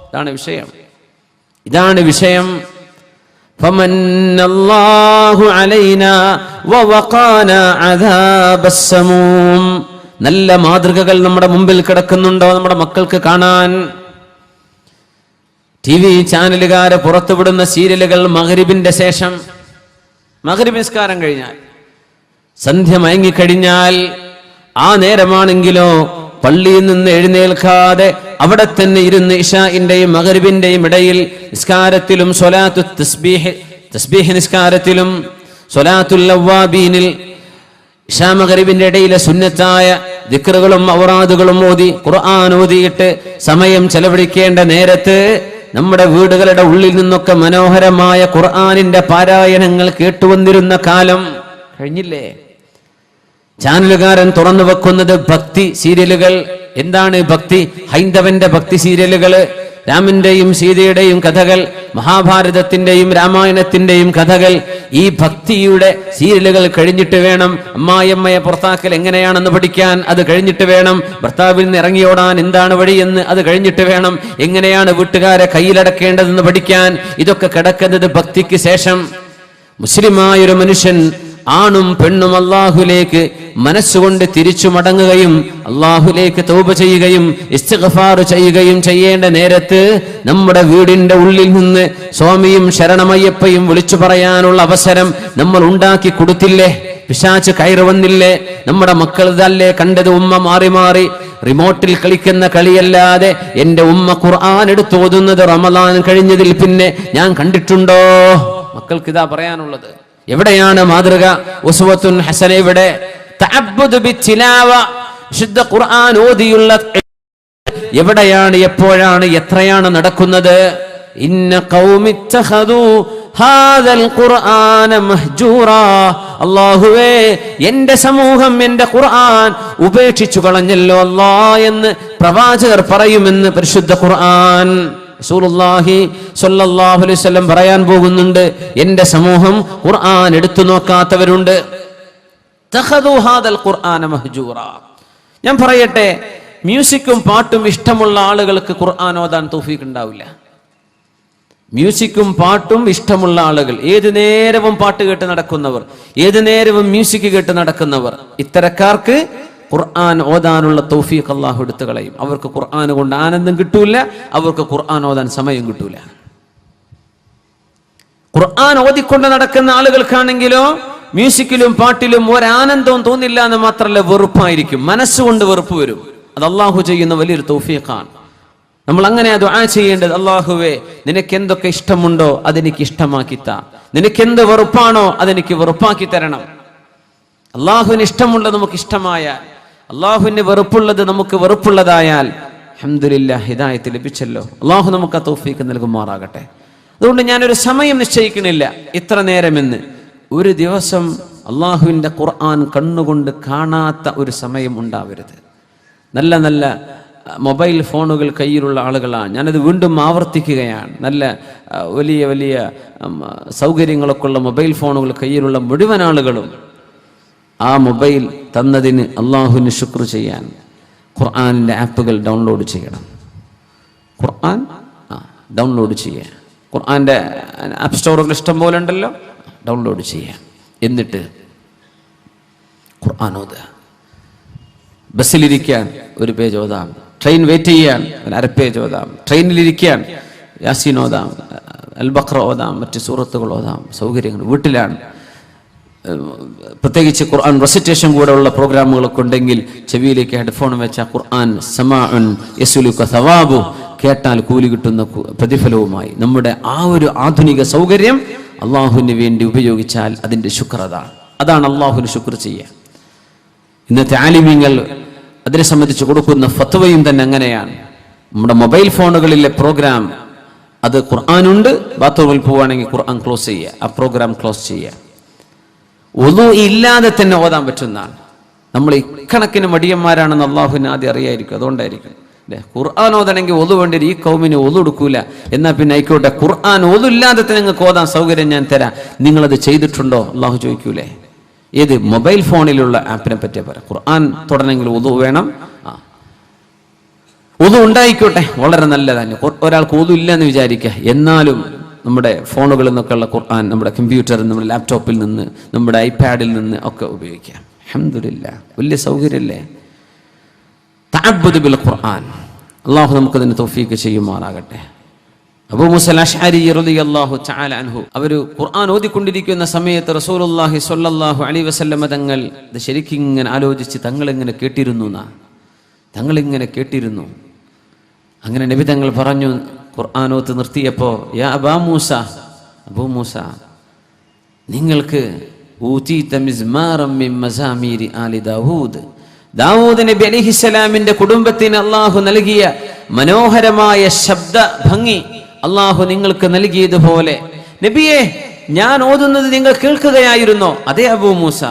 Speaker 1: ഇതാണ് വിഷയം. ഇതാണ് വിഷയം. ഫമന്നല്ലാഹു അലൈനാ വവഖാനാ അദാബസ്സമൂം. നല്ല മാതൃകകൾ നമ്മുടെ മുമ്പിൽ കിടക്കുന്നുണ്ടോ നമ്മുടെ മക്കൾക്ക് കാണാൻ? TV ചാനലുകാരെ പുറത്തുവിടുന്ന സീരിയലുകൾ മഗ്രിബിന്റെ ശേഷം, മഗ്രിബ് നിസ്കാരം കഴിഞ്ഞാൽ, സന്ധ്യ മയങ്ങിക്കഴിഞ്ഞാൽ ആ നേരമാണെങ്കിലോ പള്ളിയിൽ നിന്ന് എഴുന്നേൽക്കാതെ അവിടെ തന്നെ ഇരുന്ന് ഇശാഇന്റെയും മഗ്രിബിന്റെയും ഇടയിൽ നിസ്കാരത്തിലും സ്വലാത്തു തസ്ബീഹ് നിസ്കാരത്തിലും സ്വലാത്തുൽ അവ്വാബീനിൽ ഇശാ മഗ്രിബിന്റെ ഇടയിലെ സുന്നത്തായ ദിക്റുകളും ഔറാദുകളും ഓതി ഖുർആൻ ഓതിയിട്ട് സമയം ചെലവഴിക്കേണ്ട നേരത്ത് നമ്മുടെ വീടുകളുടെ ഉള്ളിൽ നിന്നൊക്കെ മനോഹരമായ ഖുർആനിന്റെ പാരായണങ്ങൾ കേട്ടുവന്നിരുന്ന കാലം കഴിഞ്ഞില്ലേ? ചാനലുകാരൻ തുറന്നു വെക്കുന്നത് ഭക്തി സീരിയലുകൾ. എന്താണ് ഭക്തി? ഹൈന്ദവന്റെ ഭക്തി സീരിയലുകൾ, രാമന്റെയും സീതയുടെയും കഥകൾ, മഹാഭാരതത്തിന്റെയും രാമായണത്തിന്റെയും കഥകൾ. ഈ ഭക്തിയുടെ സീരിയലുകൾ കഴിഞ്ഞിട്ട് വേണം അമ്മായിയമ്മയെ പുറത്താക്കൽ എങ്ങനെയാണെന്ന് പഠിക്കാൻ, അത് കഴിഞ്ഞിട്ട് വേണം ഭർത്താവിൽ നിന്ന് ഇറങ്ങിയോടാൻ എന്താണ് വഴിയെന്ന്, അത് കഴിഞ്ഞിട്ട് വേണം എങ്ങനെയാണ് വീട്ടുകാരെ കയ്യിലടക്കേണ്ടതെന്ന് പഠിക്കാൻ. ഇതൊക്കെ കിടക്കുന്നത് ഭക്തിക്ക് ശേഷം. മുസ്ലിമായൊരു മനുഷ്യൻ ആണും പെണ്ണും അല്ലാഹുവിലേക്ക് മനസ്സുകൊണ്ട് തിരിച്ചു മടങ്ങുകയും അല്ലാഹുവിലേക്ക് തൗബ ചെയ്യുകയും ഇസ്തിഗ്ഫാർ ചെയ്യുകയും ചെയ്യേണ്ട നേരത്ത് നമ്മുടെ വീടിന്റെ ഉള്ളിൽ നിന്ന് സ്വാമിയും ശരണമയ്യപ്പയും വിളിച്ചു പറയാനുള്ള അവസരം നമ്മൾ ഉണ്ടാക്കി കൊടുത്തില്ലേ? പിശാച് കയറി വന്നില്ലേ? നമ്മുടെ മക്കൾ ഇതല്ലേ കണ്ടത്? ഉമ്മ മാറി മാറി റിമോട്ടിൽ കളിക്കുന്ന കളിയല്ലാതെ എന്റെ ഉമ്മ ഖുർആൻ എടുത്ത് ഓതുന്നത് റമദാൻ കഴിഞ്ഞതിൽ പിന്നെ ഞാൻ കണ്ടിട്ടുണ്ടോ? മക്കൾക്ക് ഇതാ പറയാനുള്ളത്. എവിടെയാണ് മാതൃക? ഉസ്വത്തുൻ ഹസന. ഇവിടെ തഅബ്ബുദ് ബിത്തിലാവ, ശുദ്ധ ഖുർആൻ ഓതിയുള്ള എവിടെയാണ്, എപ്പോഴാണ്, എത്രയാണ് നടക്കുന്നത്? ഇന്ന ഖൗമി ഇത്തഖദു ഹാദൽ ഖുർആന മഹ്ജൂറാ. അല്ലാഹുവേ, എന്റെ സമൂഹം എന്റെ ഖുർആൻ ഉപേക്ഷിച്ചു കളഞ്ഞല്ലോ അല്ലാ എന്ന് പ്രവാചകർ പറയുമെന്ന് പരിശുദ്ധ ഖുർആൻ. റസൂലുള്ളാഹി സ്വല്ലല്ലാഹു അലൈഹി വസല്ലം പറയാൻ പോകുന്നുണ്ട്, എന്റെ സമൂഹം ഖുർആൻ എടുത്തു നോക്കാത്തവരുണ്ട്. തഖദു ഹാദൽ ഖുർആന മഹ്ജൂറാ. ഞാൻ പറയട്ടെ, മ്യൂസിക്കും പാട്ടും ഇഷ്ടമുള്ള ആളുകൾക്ക് ഖുർആൻ ഓതാൻ തൗഫീഖ് ഉണ്ടാവില്ല. മ്യൂസിക്കും പാട്ടും ഇഷ്ടമുള്ള ആളുകൾ, ഏതു നേരവും പാട്ട് കേട്ട് നടക്കുന്നവർ, ഏതു നേരവും മ്യൂസിക് കേട്ട് നടക്കുന്നവർ, ഇത്തരക്കാർക്ക് ഖുർആൻ ഓതാനുള്ള തൗഫീഖ് അല്ലാഹു എടുത്തു കളയും. അവർക്ക് ഖുർആൻ കൊണ്ട് ആനന്ദം കിട്ടൂല, അവർക്ക് ഖുർആൻ ഓതാൻ സമയം കിട്ടൂല. ഖുർആൻ ഓതിക്കൊണ്ട് നടക്കുന്ന ആളുകൾക്കാണെങ്കിലോ മ്യൂസിക്കിലും പാട്ടിലും ഒരാനന്ദവും തോന്നില്ല എന്ന് മാത്രമല്ല, വെറുപ്പായിരിക്കും. മനസ്സുകൊണ്ട് വെറുപ്പ് വരും. അത് അല്ലാഹു ചെയ്യുന്ന വലിയൊരു തൗഫീഖാണ്. നമ്മൾ അങ്ങനെ ദുആ ചെയ്യേണ്ടത്, അല്ലാഹുവേ, നിനക്ക് എന്തൊക്കെ ഇഷ്ടമുണ്ടോ അതെനിക്ക് ഇഷ്ടമാക്കി താ, നിനക്ക് എന്ത് വെറുപ്പാണോ അതെനിക്ക് വെറുപ്പാക്കി തരണം. അള്ളാഹുവിന് ഇഷ്ടമുള്ളത് നമുക്ക് ഇഷ്ടമായാൽ, അള്ളാഹുവിന് വെറുപ്പുള്ളത് നമുക്ക് വെറുപ്പുള്ളതായാൽ അൽഹംദുലില്ലാഹ് ഹിദായത്ത് ലഭിച്ചല്ലോ. അള്ളാഹു നമുക്ക് ആ തൗഫീഖ് നൽകുമാറാകട്ടെ. അതുകൊണ്ട് ഞാനൊരു സമയം നിശ്ചയിക്കണില്ല ഇത്ര നേരമെന്ന്. ഒരു ദിവസം അള്ളാഹുവിൻ്റെ ഖുർആൻ കണ്ണുകൊണ്ട് കാണാത്ത ഒരു സമയം ഉണ്ടാവരുത്. നല്ല നല്ല മൊബൈൽ ഫോണുകൾ കയ്യിലുള്ള ആളുകളാണ്. ഞാനത് വീണ്ടും ആവർത്തിക്കുകയാണ്. നല്ല വലിയ വലിയ സൗകര്യങ്ങളൊക്കെ ഉള്ള മൊബൈൽ ഫോണുകൾ കയ്യിലുള്ള മുഴുവൻ ആളുകളും ആ മൊബൈൽ തന്നതിന് അള്ളാഹുവിന് ശുക്ർ ചെയ്യാൻ ഖുർആനിൻ്റെ ആപ്പുകൾ ഡൗൺലോഡ് ചെയ്യണം. ഖുർആൻ ഡൗൺലോഡ് ചെയ്യുക. ഖുർആൻ്റെ ആപ്പ് സ്റ്റോറുകൾ ഇഷ്ടം പോലെ ഉണ്ടല്ലോ, ഡൗൺലോഡ് ചെയ്യുക. എന്നിട്ട് ഖുർആൻ ഓതുക. ബസ്സിലിരിക്കാൻ ഒരു പേജ് ഓതാം, ട്രെയിൻ വെയിറ്റ് ചെയ്യാൻ ഒരു അര പേജ് ഓതാം, ട്രെയിനിലിരിക്കാൻ യാസീൻ ഓതാം, അൽ ബഖറ ഓതാം, മറ്റ് സൂറത്തുകൾ ഓതാം. സൗകര്യങ്ങൾ വീട്ടിലാണ്. പ്രത്യേകിച്ച് ഖുർആൻ റെസിറ്റേഷൻ കൂടെ ഉള്ള പ്രോഗ്രാമുകളൊക്കെ ഉണ്ടെങ്കിൽ ചെവിയിലേക്ക് ഹെഡ്ഫോൺ വെച്ച ഖുർആൻ സമാഉൻ യസ്ലുക സവാബു, കേട്ടാൽ കൂലി കിട്ടുന്ന പ്രതിഫലവുമായി നമ്മുടെ ആ ഒരു ആധുനിക സൗകര്യം അള്ളാഹുവിന് വേണ്ടി ഉപയോഗിച്ചാൽ അതിൻ്റെ ശുക്ർ അതാണ് അള്ളാഹുവിന് ശുക്ർ ചെയ്യുക. ഇന്നത്തെ ആലിമീങ്ങൾ അതിനെ സംബന്ധിച്ച് കൊടുക്കുന്ന ഫത്വയും തന്നെ അങ്ങനെയാണ്. നമ്മുടെ മൊബൈൽ ഫോണുകളിലെ പ്രോഗ്രാം അത് ഖുർആനുണ്ട്, ബാത്റൂമിൽ പോവുകയാണെങ്കിൽ ഖുർആൻ ക്ലോസ് ചെയ്യുക, ആ പ്രോഗ്രാം ക്ലോസ് ചെയ്യുക. ഒന്നു ഇല്ലാതെ തന്നെ ഓതാൻ പറ്റുന്നതാണ്. നമ്മൾ ഇക്കണക്കിന് മടിയന്മാരാണെന്ന് അള്ളാഹുവിന് ആദ്യം അറിയായിരിക്കും. അതുകൊണ്ടായിരിക്കും അല്ലേ ഖുർആൻ ഓതണമെങ്കിൽ ഒതു വേണ്ടി ഈ കൗമിന് ഒതു എടുക്കൂല. എന്നാൽ പിന്നെ ആയിക്കോട്ടെ, ഖുർആൻ ഒതുല്ലാതെ തന്നെ നിങ്ങൾക്ക് ഓതാൻ സൗകര്യം ഞാൻ തരാം, നിങ്ങളത് ചെയ്തിട്ടുണ്ടോ അള്ളാഹു ചോദിക്കൂലേ? ഏത് മൊബൈൽ ഫോണിലുള്ള ആപ്പിനെ പറ്റിയാ പറയാം. ഖുർആൻ തുടരണമെങ്കിൽ ഒതു വേണം. ഒതു ഉണ്ടായിക്കോട്ടെ, വളരെ നല്ലതാണ്. ഒരാൾക്ക് ഒതു ഇല്ല എന്ന് വിചാരിക്കുക, എന്നാലും നമ്മുടെ ഫോണുകളിൽ നിന്നൊക്കെയുള്ള ഖുർആൻ നമ്മുടെ കമ്പ്യൂട്ടറിൽ, നമ്മുടെ ലാപ്ടോപ്പിൽ നിന്ന്, നമ്മുടെ ഐപാഡിൽ നിന്ന് ഒക്കെ ഉപയോഗിക്കാം. അൽഹംദുലില്ലാഹ്, വലിയ സൗകര്യമല്ലേ? തഅബ്ബുദ് ബിൽ ഖുർആൻ. അള്ളാഹു നമുക്കതിന് തൗഫീഖ് ചെയ്യുമാറാകട്ടെ. അബൂ മൂസ അശ്അരി റളിയല്ലാഹു തആല അൻഹു അവർ ഖുർആൻ ഓതിക്കൊണ്ടിരിക്കുന്ന സമയത്ത് റസൂലുള്ളാഹി സ്വല്ലല്ലാഹു അലൈഹി വസല്ലം തങ്ങൾ ഇത് ശരിക്കും ഇങ്ങനെ ആലോചിച്ച് തങ്ങളിങ്ങനെ കേട്ടിരുന്നു. അങ്ങനെ നബി തങ്ങൾ പറഞ്ഞു, ഖുർആൻ ഓത്ത് നിർത്തിയപ്പോൾ, യാ അബൂ മൂസ നിങ്ങൾക്ക് ഊതീത മിസ്മാറൻ മിൻ മസാമീരി ആലി ദാവൂദ് നബി അലൈഹിസ്സലാമിന്റെ കുടുംബത്തിന് അല്ലാഹു നൽകിയ മനോഹരമായ ശബ്ദ ഭംഗി അല്ലാഹു നിങ്ങൾക്ക് നൽകിയതുപോലെ നബിയെ ഞാൻ ഓതുന്നത് നിങ്ങൾ കേൾക്കുകയായിരുന്നോ? അതേ അബൂ മൂസ,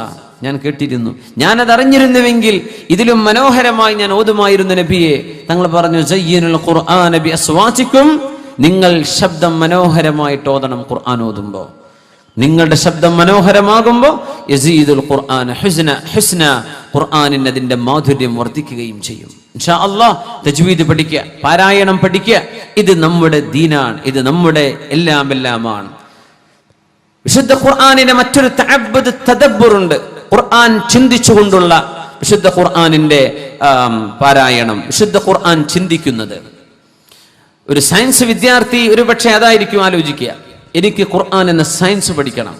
Speaker 1: ഞാൻ കേട്ടിരുന്നു. ഞാനത് അറിഞ്ഞിരുന്നുവെങ്കിൽ ഇതിലും മനോഹരമായി ഞാൻ ഓതുമായിരുന്നു നബിയെ. തങ്ങൾ പറഞ്ഞു, സയ്യിനുൽ ഖുർആന ബി അസ്വാതികും, നിങ്ങൾ ശബ്ദം മനോഹരമായിട്ട് ഓതണം. ഖുർആൻ ഓതുമ്പോൾ നിങ്ങളുടെ ശബ്ദം മനോഹരമാകുമ്പോൾ യസീദുൽ ഖുർആന ഹുസ്ന, ഖുർആനിന് അതിന്റെ മാധുര്യം വർദ്ധിക്കുകയും ചെയ്യും. ഇൻഷാ അല്ലാഹ് തജ്വീദ് പഠിക്കുക, പാരായണം പഠിക്കുക. ഇത് നമ്മുടെ ദീനാണ്, ഇത് നമ്മുടെ എല്ലാമാണ്. വിശുദ്ധ ഖുർആനിന്റെ മറ്റൊരു തഅബ്ബുദ് തദബ്ബുറുണ്ട്. ഖുർആൻ ചിന്തിച്ചുകൊണ്ടുള്ള വിശുദ്ധ ഖുർആനിന്റെ പാരായണം, വിശുദ്ധ ഖുർആൻ ചിന്തിക്കുന്നത്. ഒരു സയൻസ് വിദ്യാർത്ഥി ഒരുപക്ഷെ അതായിരിക്കും ആലോചിക്കുക, എനിക്ക് ഖുർആൻ എന്ന സയൻസ് പഠിക്കണം.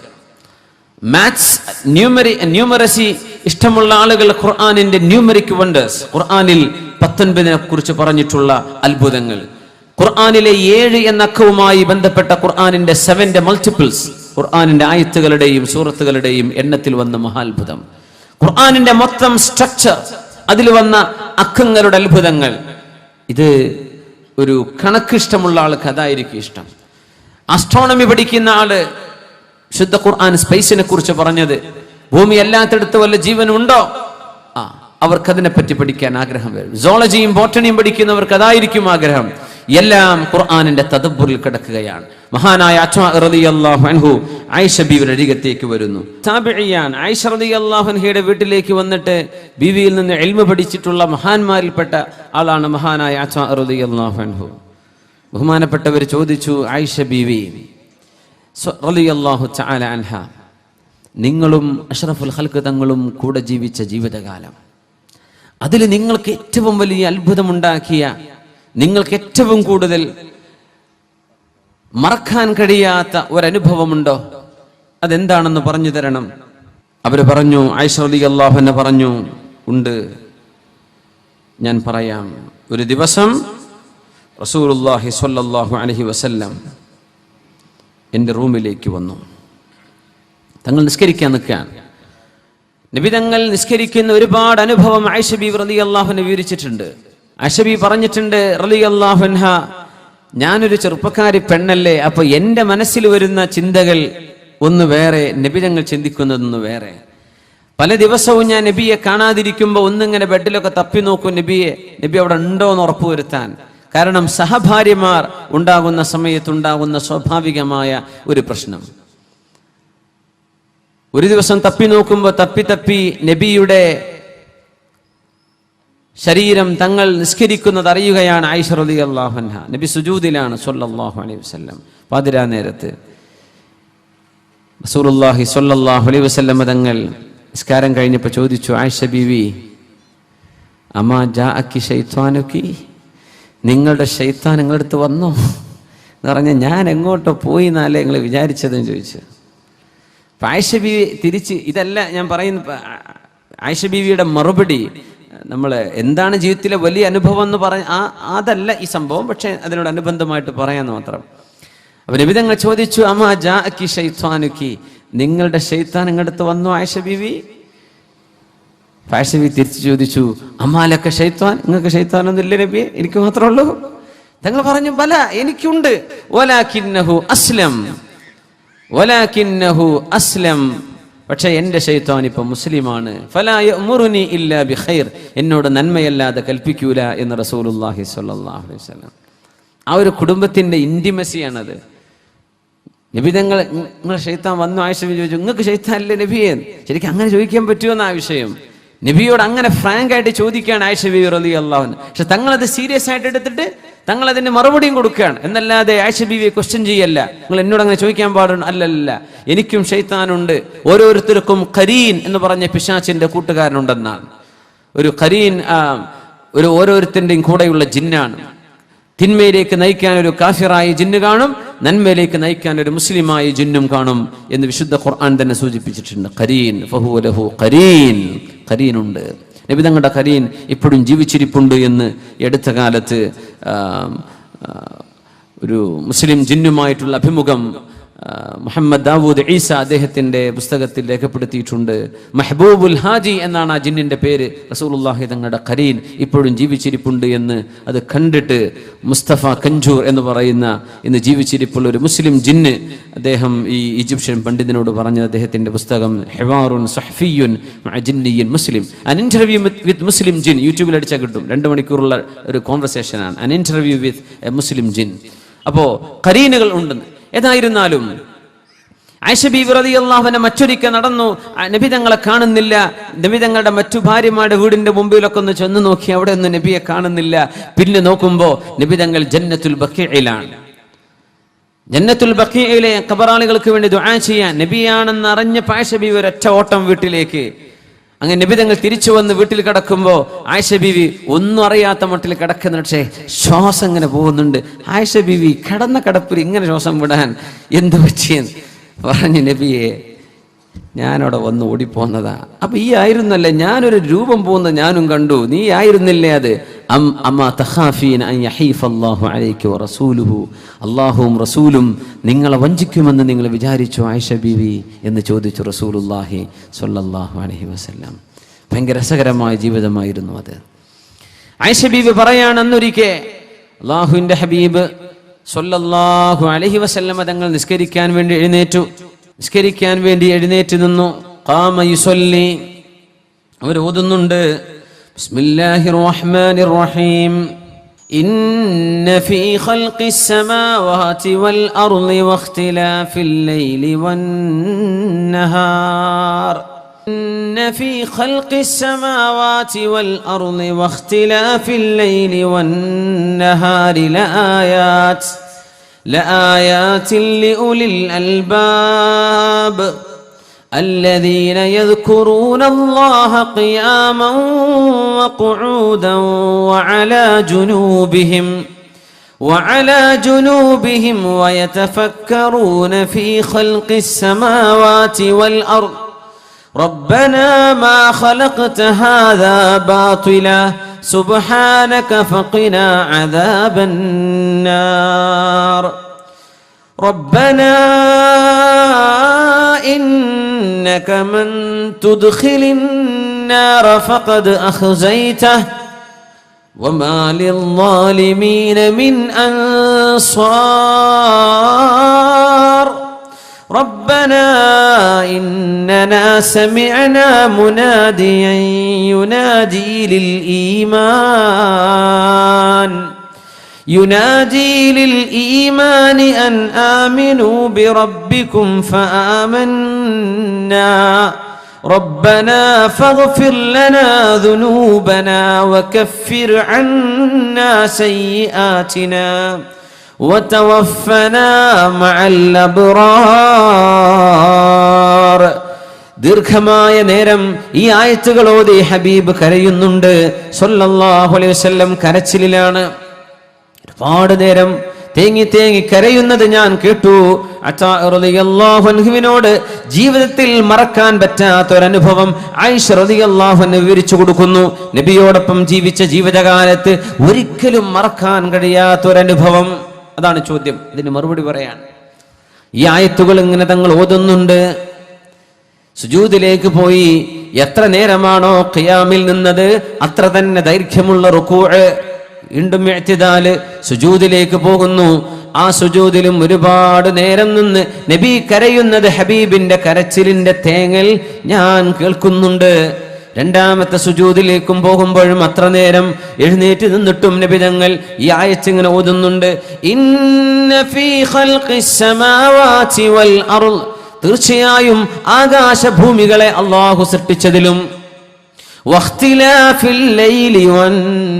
Speaker 1: മാത്സ്, ന്യൂമറസി ഇഷ്ടമുള്ള ആളുകൾ ഖുർആനിന്റെ ന്യൂമറിക് വണ്ടേഴ്സ്, ഖുർആനിൽ 19 കുറിച്ച് പറഞ്ഞിട്ടുള്ള അത്ഭുതങ്ങൾ, ഖുർആനിലെ 7 എന്ന അക്കവുമായി ബന്ധപ്പെട്ട ഖുർആനിന്റെ 7 മൾട്ടിപ്പിൾസ്, ഖുർആനിന്റെ ആയത്തുകളുടെയും സൂറത്തുകളുടെയും എണ്ണത്തിൽ വന്ന മഹാത്ഭുതം, ഖുർആനിന്റെ മൊത്തം സ്ട്രക്ചർ, അതിൽ വന്ന അക്കങ്ങളുടെ അത്ഭുതങ്ങൾ. ഇത് ഒരു കണക്ക് ഇഷ്ടമുള്ള ആൾക്ക് അതായിരിക്കും ഇഷ്ടം. ആസ്ട്രോണമി പഠിക്കുന്ന ആള് ശുദ്ധ ഖുർആൻ സ്പേസിനെ കുറിച്ച് പറഞ്ഞത്, ഭൂമി അല്ലാത്തടത്ത് വല്ല ജീവനുണ്ടോ, അവർക്ക് അതിനെപ്പറ്റി പഠിക്കാൻ ആഗ്രഹം വരും. സോളജിയും ബോട്ടണിയും പഠിക്കുന്നവർക്ക് അതായിരിക്കും ആഗ്രഹം. എല്ലാം ഖുർആനിന്റെ തദബ്ബുറിൽ കിടക്കുകയാണ്. മഹാനായ അച്ഛാ റളിയല്ലാഹു അൻഹു ആയിഷ ബീവിയുടെ അരികത്തേക്ക് വരുന്നു. താബിഇയാൻ ആയിഷ റളിയല്ലാഹു അൻഹയുടെ വീട്ടിലേക്ക് വന്നിട്ട് ബീവിയിൽ നിന്ന് ഇൽമു പഠിച്ചിട്ടുള്ള മഹാന്മാരിൽപ്പെട്ട ആളാണ് മഹാനായ അച്ഛാ റളിയല്ലാഹു അൻഹു. ബഹുമാനപ്പെട്ടവർ ചോദിച്ചു, ആയിഷ ബീവി റളിയല്ലാഹു തആല അൻഹ, നിങ്ങളും അഷ്റഫുൽ ഖൽഖ് തങ്ങളും കൂടെ ജീവിച്ച ജീവിതകാലം, അതിൽ നിങ്ങൾക്ക് ഏറ്റവും വലിയ അത്ഭുതമുണ്ടാക്കിയ, നിങ്ങൾക്ക് ഏറ്റവും കൂടുതൽ മറക്കാൻ കഴിയാത്ത ഒരനുഭവമുണ്ടോ? അതെന്താണെന്ന് പറഞ്ഞു തരണം. അവര് പറഞ്ഞു, ആയിഷ റളിയല്ലാഹു അൻഹ പറഞ്ഞു, ഉണ്ട്, ഞാൻ പറയാം. ഒരു ദിവസം റസൂലുള്ളാഹി സ്വല്ലല്ലാഹു അലൈഹി വസല്ലം എൻ്റെ റൂമിലേക്ക് വന്നു. തങ്ങൾ നിസ്കരിക്കാൻ നിൽക്കാൻ. നബി തങ്ങൾ നിസ്കരിക്കുന്ന ഒരുപാട് അനുഭവം ആയിഷ ബീവി റളിയല്ലാഹു അൻഹ വിവരിച്ചിട്ടുണ്ട്. ആയിഷ ബീവി പറഞ്ഞിട്ടുണ്ട് റളിയല്ലാഹു അൻഹ, ഞാനൊരു ചെറുപ്പക്കാരി പെണ്ണല്ലേ, അപ്പൊ എൻ്റെ മനസ്സിൽ വരുന്ന ചിന്തകൾ ഒന്ന് വേറെ, നബി തങ്ങൾ ചിന്തിക്കുന്നതൊന്ന് വേറെ. പല ദിവസവും ഞാൻ നബിയെ കാണാതിരിക്കുമ്പോൾ ഒന്നിങ്ങനെ ബെഡിലൊക്കെ തപ്പി നോക്കും നബി അവിടെ ഉണ്ടോ എന്ന് ഉറപ്പുവരുത്താൻ. കാരണം സഹഭാര്യമാർ ഉണ്ടാകുന്ന സമയത്തുണ്ടാകുന്ന സ്വാഭാവികമായ ഒരു പ്രശ്നം. ഒരു ദിവസം തപ്പി നോക്കുമ്പോൾ തപ്പി നബിയുടെ ശരീരം തങ്ങൾ നിസ്കരിക്കുന്നത് അറിയുകയാണ് ആയിഷ റളിയല്ലാഹു അൻഹ. നബി സുജൂദിലാണ് സ്വല്ലല്ലാഹു അലൈഹി വസല്ലം. പാതിരാ നേരത്ത് റസൂലുള്ളാഹി സ്വല്ലല്ലാഹു അലൈഹി വസല്ലം തങ്ങൾ നിസ്കാരം കഴിഞ്ഞപ്പോൾ ചോദിച്ചു, ആയിഷ ബീവി, അമാ ജാഅക്കി ശൈത്വാനുക്കി, നിങ്ങളുടെ ശൈത്താൻ നിങ്ങളുടെ അടുത്ത് വന്നോ എന്ന് പറഞ്ഞാൽ ഞാൻ എങ്ങോട്ടോ പോയി എന്നാലേ നിങ്ങൾ വിചാരിച്ചതെന്ന് ചോദിച്ചു. അപ്പം ആയിഷ ബീവി തിരിച്ച്, ഇതല്ല ഞാൻ പറയുന്ന ആയിഷ ബീവിയുടെ മറുപടി, നമ്മൾ എന്താണ് ജീവിതത്തിലെ വലിയ അനുഭവം എന്ന് അതല്ല ഈ സംഭവം, പക്ഷെ അതിനോട് അനുബന്ധമായിട്ട് പറയാന്ന് മാത്രം. അപ്പൊ നബി തങ്ങൾ ചോദിച്ചു, അമാ ജാഅക്കി ശൈത്വാനുക്കി, നിങ്ങളുടെ ശൈത്താൻ നിങ്ങളുടെ അടുത്ത് വന്നു ആയിഷ ബീവി? ആയിഷ ബീവി തിരിച്ചു ചോദിച്ചു, അമാലൊക്കെ ശൈത്താൻ, നിങ്ങൾക്ക് ശൈത്താനൊന്നും ഇല്ല നബിയെ, എനിക്ക് മാത്രമേ ഉള്ളൂ? തങ്ങൾ പറഞ്ഞു, ബല, എനിക്കുണ്ട്. വലാകിന്നഹു അസ്ലം, പക്ഷെ എൻ്റെ ശൈത്താൻ ഇപ്പൊ മുസ്ലിമാണ്. ഫലാ യഅ്മുറുനി ഇല്ലാ ബിഖൈർ, എന്നോട് നന്മയല്ലാതെ കൽപ്പിക്കൂല എന്ന് റസൂലുള്ളാഹി സ്വല്ലല്ലാഹു അലൈഹി വസല്ലം. ആ ഒരു കുടുംബത്തിന്റെ ഇന്റിമസിയാണത്. നബി തങ്ങൾ, നിങ്ങളെ ശൈത്താൻ വന്നു? ആയിഷ ബീവി ചോദിച്ചു, നിങ്ങൾക്ക് ശൈത്താൻ അല്ലേ നബിയെ? ശരിക്കും അങ്ങനെ ചോദിക്കാൻ പറ്റുമെന്ന ആ വിഷയം നബിയോട് അങ്ങനെ ഫ്രാങ്ക് ആയിട്ട് ചോദിക്കുകയാണ് ആയിഷ ബീവി റളിയല്ലാഹു അൻഹ. പക്ഷെ തങ്ങളത് സീരിയസ് ആയിട്ട് എടുത്തിട്ട് തങ്ങൾ അതിന് മറുപടിയും കൊടുക്കുകയാണ്. എന്നല്ലാതെ ആയിഷ ബീവിയെ ക്വസ്റ്റ്യൻ ചെയ്യല്ല, നിങ്ങൾ എന്നോട് അങ്ങനെ ചോദിക്കാൻ പാടുണ്ട്, അല്ലല്ല, എനിക്കും ശൈത്താനുണ്ട്. ഓരോരുത്തർക്കും ഖരീൻ എന്ന് പറഞ്ഞ പിശാചിന്റെ കൂട്ടുകാരനുണ്ടെന്നാണ്. ഒരു ഖരീൻ ഓരോരുത്തരുടെയും കൂടെയുള്ള ജിന്നാണ്. തിന്മയിലേക്ക് നയിക്കാൻ ഒരു കാഫിറായ ജിന്ന് കാണും, നന്മയിലേക്ക് നയിക്കാൻ ഒരു മുസ്ലിമായ ജിന്നും കാണും എന്ന് വിശുദ്ധ ഖുർആൻ തന്നെ സൂചിപ്പിച്ചിട്ടുണ്ട്. ഖരീൻ ഫഹുവ ലഹു ഖരീൻ, ഖരീനുണ്ട്. നബി തങ്ങളുടെ ഖരീൻ ഇപ്പോഴും ജീവിച്ചിരിപ്പുണ്ട് എന്ന് അടുത്ത കാലത്ത് ഒരു മുസ്ലിം ജിന്നുമായിട്ടുള്ള അഭിമുഖം മുഹമ്മദ് ദാവൂദ് ഈസ അദ്ദേഹത്തിന്റെ പുസ്തകത്തിൽ രേഖപ്പെടുത്തിയിട്ടുണ്ട്. മെഹബൂബുൽ ഹാജി എന്നാണ് ആ ജിന്നിന്റെ പേര്. റസൂലുള്ളാഹി തങ്ങളുടെ ഖരീൻ ഇപ്പോഴും ജീവിച്ചിരിപ്പുണ്ട് എന്ന് അത് കണ്ടിട്ട് മുസ്തഫ കഞ്ചൂർ എന്ന് പറയുന്ന ഇന്ന് ജീവിച്ചിരിപ്പുള്ള ഒരു മുസ്ലിം ജിന്ന് അദ്ദേഹം ഈ ഈജിപ്ഷ്യൻ പണ്ഡിതനോട് പറഞ്ഞ അദ്ദേഹത്തിന്റെ പുസ്തകം ഹിവാറുൻ സഹ്ഫിയുൻ മഅ ജിന്നിയ്യിൻ മുസ്ലിം, അൻ ഇന്റർവ്യൂ വിത്ത് മുസ്ലിം ജിൻ, യൂട്യൂബിൽ അടിച്ചാൽ കിട്ടും. 2 മണിക്കൂറുള്ള ഒരു കോൺവെർസേഷനാണ്, അൻ ഇന്റർവ്യൂ വിത്ത് എ മുസ്ലിം ജിൻ. അപ്പോ ഖരീനുകൾ ഉണ്ടെന്ന്. ഏതായിരുന്നാലും ആയിഷ ബീവി റളിയല്ലാഹു അൻഹ മറ്റൊരിക്കൽ നടന്നു, നബി തങ്ങളെ കാണുന്നില്ല. നബി തങ്ങളുടെ മറ്റു ഭാര്യമാരുടെ വീടിന്റെ മുമ്പിലൊക്കെ ഒന്ന് ചെന്ന് നോക്കി, അവിടെ ഒന്നും നബിയെ കാണുന്നില്ല. പിന്നെ നോക്കുമ്പോ നബി തങ്ങൾ ജന്നത്തുൽ ബഖീഇലാണ്. ജന്നത്തുൽ ബഖീഇലെ ഖബറാളികൾക്ക് വേണ്ടി ദുആ ചെയ്യാൻ നബിയാണെന്ന് അറിഞ്ഞ ആയിഷ ബീവി ഒരൊറ്റ ഓട്ടം വീട്ടിലേക്ക്. അങ്ങനെ നബി തങ്ങൾ തിരിച്ചു വന്ന് വീട്ടിൽ കിടക്കുമ്പോൾ ആയിഷ ബീവി ഒന്നും അറിയാത്ത മട്ടിൽ കിടക്കുന്ന, പക്ഷേ ശ്വാസം ഇങ്ങനെ പോകുന്നുണ്ട്. ആയിഷ ബീവി കിടന്ന കിടപ്പിൽ ഇങ്ങനെ ശ്വാസം വിടാൻ എന്ത് പറ്റിയെന്ന് പറഞ്ഞു, നബിയെ ഞാനവിടെ വന്ന് ഓടിപ്പോന്നതാ. അപ്പൊ ഈ ആയിരുന്നല്ലേ, ഞാനൊരു രൂപം പോകുന്നത് ഞാനും കണ്ടു, നീ ആയിരുന്നില്ലേ അത്? അല്ലാഹുവും റസൂലും നിങ്ങളെ വഞ്ചിക്കുമെന്ന് നിങ്ങൾ വിചാരിച്ചു ആയിഷ ബീവി എന്ന് ചോദിച്ചു റസൂലുള്ളാഹി സ്വല്ലല്ലാഹു അലൈഹി വസല്ലം. ഭയങ്കര രസകരമായ ജീവിതമായിരുന്നു അത്. ആയിഷ ബീവി പറയാണ്, അന്നൊരിക്കൽ അല്ലാഹുവിന്റെ ഹബീബ് സ്വല്ലല്ലാഹു അലൈഹി വസല്ലം തങ്ങൾ നിസ്കരിക്കാൻ വേണ്ടി എഴുന്നേറ്റ് നിന്നു. ഖാമ യുസല്ലി, അവർ ഓതുന്നുണ്ട് ബിസ്മില്ലാഹിർ റഹ്മാനിർ റഹീം. ഇന്ന ഫീ ഖൽഖിസ് സമാവാതി വൽ അർളി വഖ്തിലാഫിൽ ലൈലി വൻ നഹാർ. إن في خلق السماوات والأرض واختلاف الليل والنهار لآيات لأولي الألباب الذين يذكرون الله قياما وقعودا وعلى جنوبهم ويتفكرون في خلق السماوات والأرض ربنا ما خلقت هذا باطلا سبحانك فقنا عذاب النار ربنا إنك من تدخل النار فقد أخزيته وما للظالمين من أنصار ربنا إننا سمعنا مناديا ينادي للإيمان أن آمنوا بربكم فآمنا ربنا فاغفر لنا ذنوبنا وكفر عنا سيئاتنا وتوفنا مع الأبرار. ദീർഘമായ നേരം ഈ ആയത്തുകൾ ഓതി ഹബീബ് കരയുന്നുണ്ട് സല്ലല്ലാഹു അലൈഹി വസല്ലം. കരച്ചിലാണ്. ഒരുപാട് നേരം തേങ്ങി കരയുന്നത് ഞാൻ കേട്ടു. അതാ റളിയല്ലാഹു അൻഹുവിനോട് ജീവിതത്തിൽ മറക്കാൻ പറ്റാത്തൊരനുഭവം ആയിഷ റളിയല്ലാഹു അൻഹ വിവരിച്ചു കൊടുക്കുന്നു. നബിയോടൊപ്പം ജീവിച്ച ജീവിതകാലത്ത് ഒരിക്കലും മറക്കാൻ കഴിയാത്തൊരനുഭവം. അതാണ് ചോദ്യം. ഇതിന് മറുപടി പറയാൻ ഈ ആയത്തുകൾ ഇങ്ങനെ തങ്ങൾ ഓതുന്നുണ്ട്. സുജൂദിലേക്ക് പോയി എത്ര നേരമാണോ ഖിയാമിൽ നിന്നത് അത്ര തന്നെ ദൈർഘ്യമുള്ള റുകൂഅ്, വീണ്ടും ഇഅ്തിദാല്, സുജൂദിലേക്ക് പോകുന്നു. ആ സുജൂദിലും ഒരുപാട് നേരം നിന്ന് നബി കരയുന്നത്, ഹബീബിന്റെ കരച്ചിലിന്റെ തേങ്ങൽ ഞാൻ കേൾക്കുന്നുണ്ട്. രണ്ടാമത്തെ സുജൂദിലേക്കും പോകുമ്പോഴും അത്ര നേരം എഴുന്നേറ്റ് നിന്നിട്ടും നബി തങ്ങൾ ഈ ആയത്ത് ഇങ്ങനെ ഓതുന്നുണ്ട്. ഇന്ന ഫീ ഖൽഖിസ് സമാവാതി വൽ അർള്, തീർച്ചയായും ആകാശഭൂമികളെ അല്ലാഹു സൃഷ്ടിച്ചതിലും, വഖ്തിലാഫിൽ ലൈലി വൻ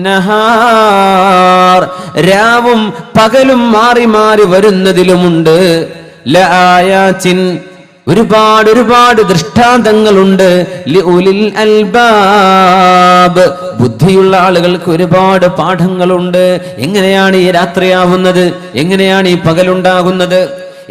Speaker 1: നഹാർ, രാവും പകലും മാറി മാറി വരുന്നതിലുമുണ്ട്, ലആയാത്തിൻ, ഒരുപാട് ദൃഷ്ടാന്തങ്ങളുണ്ട്. ലിഉലിൽ അൽബാബ്, ബുദ്ധിയുള്ള ആളുകൾക്ക് ഒരുപാട് പാഠങ്ങളുണ്ട്. എങ്ങനെയാണ് ഈ രാത്രിയാവുന്നത്? എങ്ങനെയാണ് ഈ പകലുണ്ടാകുന്നത്?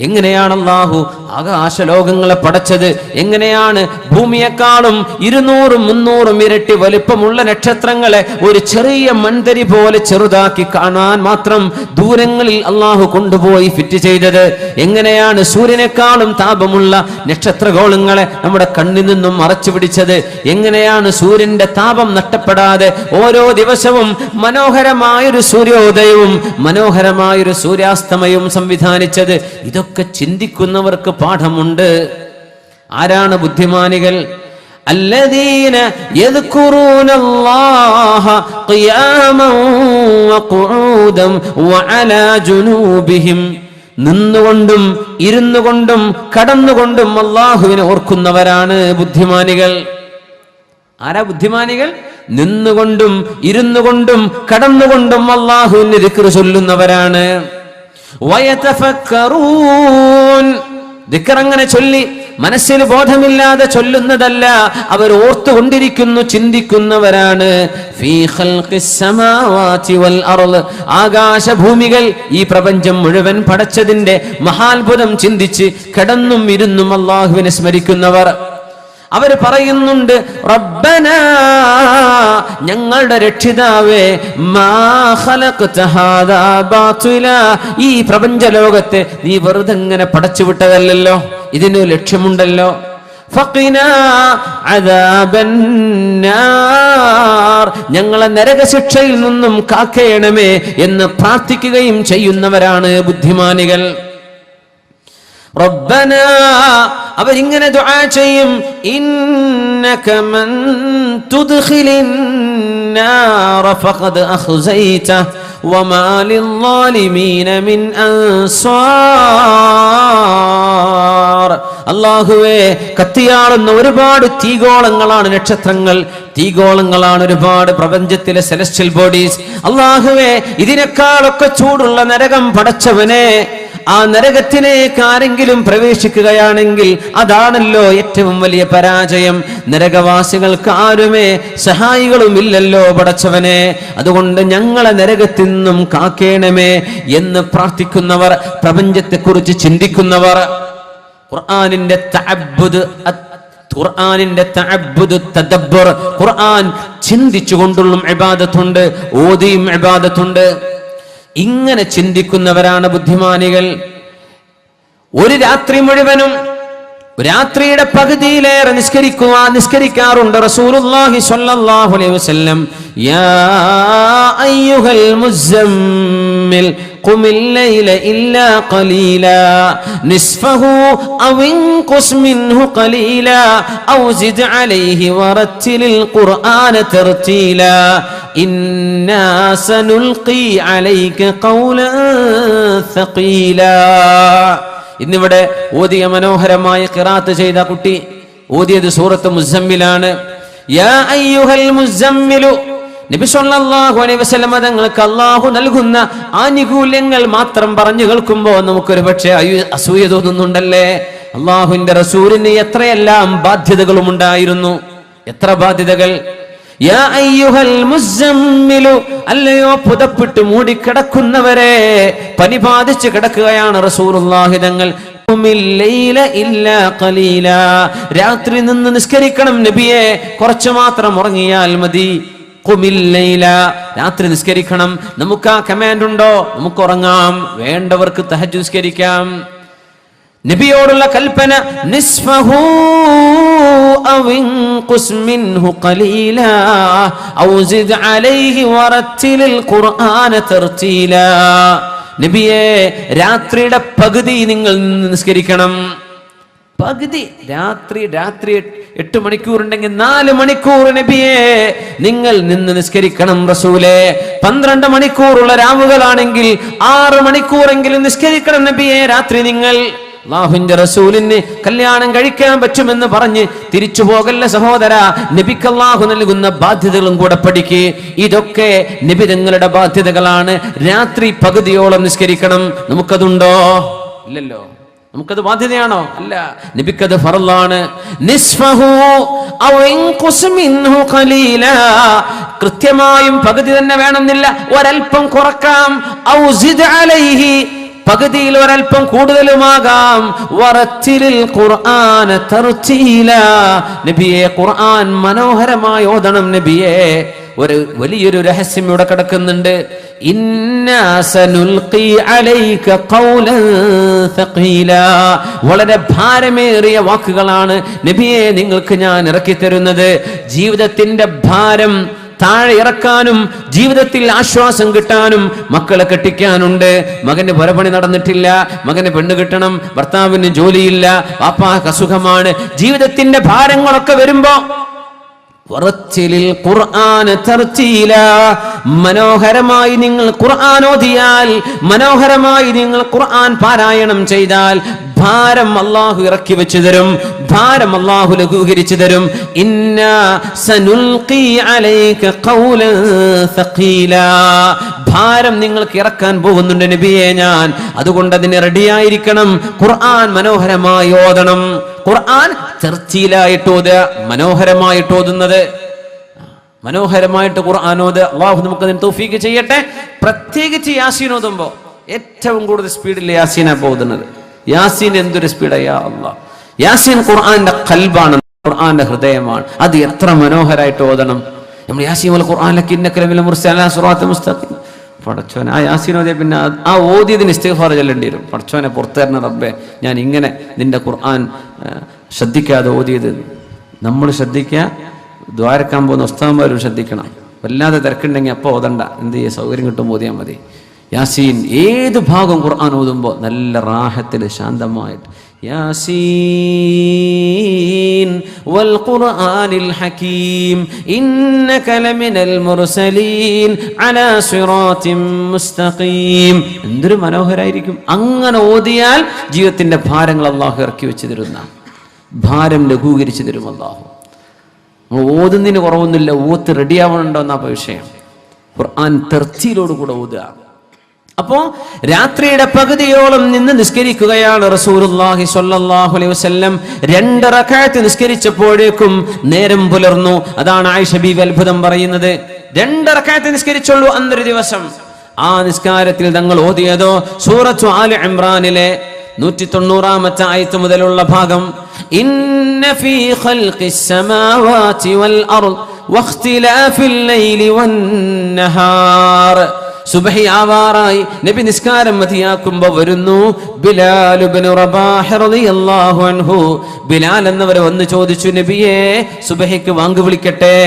Speaker 1: എങ്ങനെയാണ് അല്ലാഹു ആകാശലോകങ്ങളെ പടച്ചത്? എങ്ങനെയാണ് ഭൂമിയെക്കാളും 200-300 ഇരട്ടി വലിപ്പമുള്ള നക്ഷത്രങ്ങളെ ഒരു ചെറിയ മൺതരി പോലെ ചെറുതാക്കി കാണാൻ മാത്രം ദൂരങ്ങളിൽ അല്ലാഹു കൊണ്ടുപോയി ഫിറ്റ് ചെയ്തത്? എങ്ങനെയാണ് സൂര്യനേക്കാളും താപമുള്ള നക്ഷത്രഗോളങ്ങളെ നമ്മുടെ കണ്ണിൽ നിന്നും മറച്ചു പിടിച്ചത്? എങ്ങനെയാണ് സൂര്യന്റെ താപം നഷ്ടപ്പെടാതെ ഓരോ ദിവസവും മനോഹരമായൊരു സൂര്യോദയവും മനോഹരമായൊരു സൂര്യാസ്തമയവും സംവിധാനിച്ചത്? ഇതൊക്കെ ചിന്തിക്കുന്നവർക്ക് പാഠമുണ്ട്. ആരാണ് ബുദ്ധിമാനികൾ? الذين يذكرون الله قياما وقعودا وعلى جنوبهم, നിന്നുകൊണ്ടും ഇരുന്നുകൊണ്ടും കടന്നുകൊണ്ടും അല്ലാഹുവിനെ ഓർക്കുന്നവരാണ് ബുദ്ധിമാനികൾ. ആരാ ബുദ്ധിമാനികൾ? നിന്നുകൊണ്ടും ഇരുന്നുകൊണ്ടും കടന്നുകൊണ്ടും അല്ലാഹുവിനെ ദിക്ർ ചൊല്ലുന്നവരാണ്. വയതഫക്കറൂൻ, ദിക്ർ അങ്ങനെ ചൊല്ലി മനസ്സിൽ ബോധമില്ലാതെ ചൊല്ലുന്നതല്ല, അവർ ഓർത്തുകൊണ്ടിരിക്കുന്നു, ചിന്തിക്കുന്നവരാണ്. ഫീ ഖൽഖിസ് സമാവാതി വൽ അർള്, ആകാശഭൂമികൾ ഈ പ്രപഞ്ചം മുഴുവൻ പടച്ചതിന്റെ മഹാത്ഭുതം ചിന്തിച്ച് കിടന്നും ഇരുന്നും അല്ലാഹുവിനെ സ്മരിക്കുന്നവർ. അവർ പറയുന്നുണ്ട്, റബ്ബനാ, ഞങ്ങളുടെ രക്ഷിതാവേ, മാ ഖലഖ്ത ഹാദാ ബാതിലാ, ഈ പ്രപഞ്ച ലോകത്തെ നീ വെറുതെ ഇങ്ങനെ പടച്ചുവിട്ടതല്ലല്ലോ, ഇതിന് ലക്ഷ്യമുണ്ടല്ലോ. ഫഖിനാ അദാബന്നാർ, ഞങ്ങളെ നരകശിക്ഷയിൽ നിന്നും കാക്കേണമേ എന്ന് പ്രാർത്ഥിക്കുകയും ചെയ്യുന്നവരാണ് ബുദ്ധിമാനികൾ. റബ്ബനാ, അവരിങ്ങനെ ദുആ ചെയ്യും, ഇന്നക മൻ തുദ്ഖിലിൻ നാറ ഫഖദ് അഖ്സൈതഹു വമാ ലിൽളാലിമീന മിൻ അൻസാർ. അല്ലാഹുവേ, കത്തിയാളുന്ന ഒരുപാട് തീഗോളങ്ങളാണ് നക്ഷത്രങ്ങൾ, തീഗോളങ്ങളാണ് ഒരുപാട് പ്രപഞ്ചത്തിലെ സെലസ്റ്റിയൽ ബോഡീസ്. അല്ലാഹുവേ, ഇതിനേക്കാളൊക്കെ ചൂടുള്ള നരകം പടച്ചവനെ, ആ നരകത്തിലേക്ക് ആരെങ്കിലും പ്രവേശിക്കുകയാണെങ്കിൽ അതാണല്ലോ ഏറ്റവും വലിയ പരാജയം. നരകവാസികൾക്ക് ആരുമേ സഹായികളും ഇല്ലല്ലോ പടച്ചവനെ, അതുകൊണ്ട് ഞങ്ങളെ നരകത്തിൽ നിന്നും കാക്കേണമേ എന്ന് പ്രാർത്ഥിക്കുന്നവർ, പ്രപഞ്ചത്തെക്കുറിച്ച് ചിന്തിക്കുന്നവർ. ഖുർആനിന്റെ തഅബ്ബുദ് തദബ്ബുർ, ഖുർആൻ ചിന്തിച്ചുകൊണ്ടുള്ള ഇബാദത്തുണ്ട്, ഓതിയും ഇബാദത്തുണ്ട്. ഇങ്ങനെ ചിന്തിക്കുന്നവരാണ് ബുദ്ധിമാനികൾ. ഒരു രാത്രി മുഴുവനും, രാത്രിയുടെ പകുതിയിലേറെ നിസ്കരിക്കാറുണ്ട് റസൂലുള്ളാഹി സ്വല്ലല്ലാഹു അലൈഹി വസല്ലം. യാ അയ്യുഹൽ മുസമ്മിൽ ഖുമിൽ ലൈല ഇല്ലാ ഖലീലാ നിസ്ഫഹു ഔ ഇൻഖുസ് മിൻഹു ഖലീലാ ഔ സിദ് അലൈഹി വറത്തിലിൽ ഖുർആന തർതീലാ ഇന്നാ സനുൽഖി അലൈക ഖൗലൻ സഖീലാ. ഇന്നിവിടെ ഓതിയ മനോഹരമായ ഖിറാഅത്ത് ചെയ്ത കുട്ടി ഓതിയത് സൂറത്ത് മുസമ്മിലാണ്. യാ അയ്യുഹൽ മുസമ്മിലു, നബി സല്ലല്ലാഹു അലൈഹി വസല്ലം തങ്ങൾക്ക് അല്ലാഹു നൽകുന്ന ആനുകൂല്യങ്ങൾ മാത്രം പറഞ്ഞു കേൾക്കുമ്പോൾ നമുക്കൊരു പക്ഷേ അസൂയ തോന്നുന്നുണ്ടല്ലേ? അല്ലാഹുവിന്റെ റസൂലിന് എത്രയെല്ലാം ബാധ്യതകളും ഉണ്ടായിരുന്നു, എത്ര ബാധ്യതകൾ. യാ അയ്യുഹൽ മുസമ്മിലു, അല്ലയോ പുതപ്പിട്ട് മൂടിക്കിടക്കുന്നവരെ, പനി ബാധിച്ച് കിടക്കുകയാണ് റസൂലുള്ളാഹി തങ്ങൾ. രാത്രി നിന്ന് നിസ്കരിക്കണം നബിയെ, കുറച്ചു മാത്രം ഉറങ്ങിയാൽ മതി. ഖുമിൽ ലൈല, രാത്രി നിസ്കരിക്കണം. നമുക്ക് ആ കമാൻഡ് ഉണ്ടോ? നമുക്ക് ഉറങ്ങാം, വേണ്ടവർക്ക് തഹജ്ജുദ് നിസ്കരിക്കാം. നബിയോടുള്ള കൽപ്പന, നിസ്ഫഹു ഔ ഇൻഖുസ് മിൻഹു ഖലീലാ ഔ സിദ് അലൈഹി വറത്തിലിൽ ഖുർആന തർതീലാ. നബിയെ, രാത്രിയുടെ പകുതി നിങ്ങൾ നിസ്കരിക്കണം. പകുതി രാത്രി 8 മണിക്കൂറുണ്ടെങ്കിൽ 4 മണിക്കൂർ നബിയെ നിങ്ങൾ നിന്ന് നിസ്കരിക്കണം റസൂലേ. 12 മണിക്കൂറുള്ള രാവുകളാണെങ്കിൽ 6 മണിക്കൂറെങ്കിലും നിസ്കരിക്കണം നബിയെ രാത്രി നിങ്ങൾ. അല്ലാഹുവിന്റെ റസൂലിന് കല്യാണം കഴിക്കാൻ പറ്റുമെന്ന് പറഞ്ഞ് തിരിച്ചു പോകല്ല സഹോദര. നബിക്ക് അല്ലാഹു നൽകുന്ന ബാധ്യതകളും കൂടെ പഠിക്ക്. ഇതൊക്കെ നബി തങ്ങളുടെ ബാധ്യതകളാണ്. രാത്രി പകുതിയോളം നിസ്കരിക്കണം. നമുക്കതുണ്ടോ? ഇല്ലല്ലോ. നമുക്കത് ബാധ്യതയാണോ? അല്ല, നബിക്കത് ഫർളാണ്. നിസ്ഫഹു ഔ ഇൻഖുസ് മിൻഹു ഖലീലാ, കൃത്യമായും പകുതി തന്നെ വേണമെന്നില്ല, ഒരൽപ്പം കുറക്കാം. ഔ സിദ് അലൈഹി, പകുതിയിൽ ഒരൽപ്പം കൂടുതലുമാകാം. വറത്തിലിൽ ഖുർആന തർതീലാ, നബിയെ ഖുർആൻ മനോഹരമായി ഓതണം നബിയെ. ഒരു വലിയൊരു രഹസ്യം ഇവിടെ കിടക്കുന്നുണ്ട്. ഇന്നാ സനുൽഖി അലൈക ഖൗലൻ സഖീലാ, വളരെ ഭാരമേറിയ വാക്കുകളാണ് നബിയെ നിങ്ങൾക്ക് ഞാൻ ഇറക്കി തരുന്നത്. ജീവിതത്തിന്റെ ഭാരം താഴെ ഇറക്കാനും ജീവിതത്തിൽ ആശ്വാസം കിട്ടാനും. മക്കളെ കെട്ടിക്കാനുണ്ട്, മകന് പുരപണി നടന്നിട്ടില്ല, മകന് പെണ്ണ് കിട്ടണം, ഭർത്താവിന് ജോലിയില്ല, വാപ്പാക്ക് അസുഖമാണ്. ജീവിതത്തിന്റെ ഭാരങ്ങളൊക്കെ വരുമ്പോ മനോഹരമായി നിങ്ങൾ ഖുർആൻ ഓതിയാൽ, മനോഹരമായി നിങ്ങൾ ഖുർആൻ പാരായണം ചെയ്താൽ ഭാരം അല്ലാഹു ഇറക്കി വെച്ചു തരും, ഭാരം അല്ലാഹു ലഘൂകരിച്ചു തരും. ഇന്നാ സനുൽഖി അലൈക ഖൗലൻ സഖീലാ, ഭാരം നിങ്ങൾക്ക് ഇറക്കാൻ പോകുന്നുണ്ട് നബിയെ ഞാൻ. അതുകൊണ്ട് അതിന് റെഡിയായിരിക്കണം. ഖുർആൻ മനോഹരമായി ഓതണം. ഖുർആൻ തർത്തീലായിട്ട് ഓതുക, മനോഹരമായിട്ട് ഓതുന്നത്, മനോഹരമായിട്ട് ഖുർആൻ ഓതുക. അല്ലാഹു നമുക്ക് അതിന് തൗഫീഖ് ചെയ്യട്ടെ. പ്രത്യേകിച്ച് യാസീൻ ഓതുമ്പോൾ ഏറ്റവും കൂടുതൽ സ്പീഡിൽ യാസീനാ പോകുന്നത്. യാസീൻ എന്തൊരു സ്പീഡാ അല്ലാഹ്. യാസീൻ ഖുർആന്റെ ഖൽബാണ്, ഖുർആന്റെ ഹൃദയമാണ്. അത് എത്ര മനോഹരമായിട്ട് ഓതണം. നമ്മൾ യാസീൻ വൽ ഖുർആനക ഇന്നക ലമിൽ മുർസലീൻ സിറാത്തുൽ മുസ്തഖീം. പടച്ചോനെ, ആ യാസീൻ ഓതിയ പിന്നെ ആ ഓതിയതിന് ഇസ്തിഗ്ഫാർ ചൊല്ലേണ്ടി വരും. പടച്ചോനെ പുറത്തേരണ റബ്ബേ, ഞാൻ ഇങ്ങനെ നിന്റെ ഖുർആൻ ശ്രദ്ധിക്കാതെ ഓതിയത്. നമ്മൾ ശ്രദ്ധിക്കുക, ദ്വാരക്കാൻ പോകുന്ന ഉസ്താദന്മാരും ശ്രദ്ധിക്കണം. വല്ലാതെ തിരക്കുണ്ടെങ്കിൽ അപ്പോൾ ഓതണ്ട, എന്ത് ചെയ്യുക, സൗകര്യം കിട്ടുമ്പോൾ ഓതിയാൽ മതി. യാസീൻ ഏത് ഭാഗം ഖുർആൻ ഓതുമ്പോൾ നല്ല റാഹത്തിൽ ശാന്തമായിട്ട് യാസീൻ വൽ ഖുർആനിൽ ഹകീം ഇന്നക ലമിനൽ മുർസലീൻ അലാ സിറാത്തിൻ മുസ്തഖീം. എന്തൊരു മനോഹരായിരിക്കും. അങ്ങനെ ഓതിയാൽ ജീവിതത്തിന്റെ ഭാരങ്ങൾ അല്ലാഹു ഇറക്കി വെച്ച് തരുന്ന, ഭാരം ലഘൂകരിച്ചു തരും അല്ലാഹു. ഓതുന്നതിന് കുറവൊന്നുമില്ല, ഓത്ത് റെഡിയാവണുണ്ടോ എന്നാ വിഷയം. ഖുർആൻ തർത്തീലോട് കൂടെ ഓതുക. അപ്പോ രാത്രിയുടെ പകുതിയോളം നിന്ന് നിസ്കരിക്കുകയാണ് റസൂലുള്ളാഹി സ്വല്ലല്ലാഹു അലൈഹി വസല്ലം. 2 റക്അത്ത് നിസ്കരിച്ചപ്പോഴേക്കും നേരം പുലർന്നു. അതാണ് ആയിഷ ബീവി അത്ഭുതം പറയുന്നത്. 2 റക്അത്ത് നിസ്കരിച്ചുള്ളൂ അന്നൊരു ദിവസം. ആ നിസ്കാരത്തിൽ തങ്ങൾ ഓതിയതോ സൂറത്തു ആലി ഇംറാനിലെ 190-ാമത്തെ ആയത്ത് മുതലുള്ള ഭാഗം. ഇന്ന ഫീ ഖൽഖിസ് സമാവാതി വൽ അർദ് വഖ്തിലാഫിൽ ലൈലി വൻ നഹാർ. സുബ്ഹി ആവാറായി. നബി നിസ്കാരം മതിയാക്കുമ്പോ വരുന്നു ബിലാൽ ഇബ്നു റബാഹ് റളിയല്ലാഹു അൻഹു. ബിലാൽ എന്നവർ വന്ന് ചോദിച്ചു, നബിയെ സുബ്ഹിക്ക് വാങ്ക് വിളിക്കട്ടെ,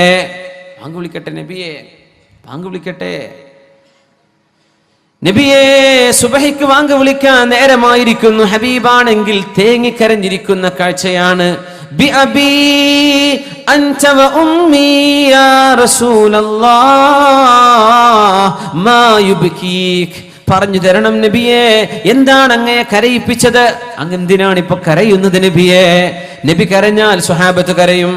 Speaker 1: വാങ്ക് വിളിക്കട്ടെ നബിയെ, വാങ്ക് വിളിക്കട്ടെ നബിയെ, സുബ്ഹിക്ക് വാങ്ക് വിളിക്കാൻ നേരമായിരിക്കുന്നു. ഹബീബാണെങ്കിൽ തേങ്ങിക്കരഞ്ഞിരിക്കുന്ന കാഴ്ചയാണ്. ബി അബീ അൻത വ ഉമ്മീ യാ റസൂലല്ലാഹ് മാ യുബ്കീക്. പറഞ്ഞു തരണം നബിയെ, എന്താണ് അങ്ങയെ കരയിപ്പിച്ചത്? അങ്ങ് എന്തിനാണ് ഇപ്പൊ കരയുന്നത് നബിയെ? നബി കരഞ്ഞാൽ സ്വഹാബത്ത് കരയും,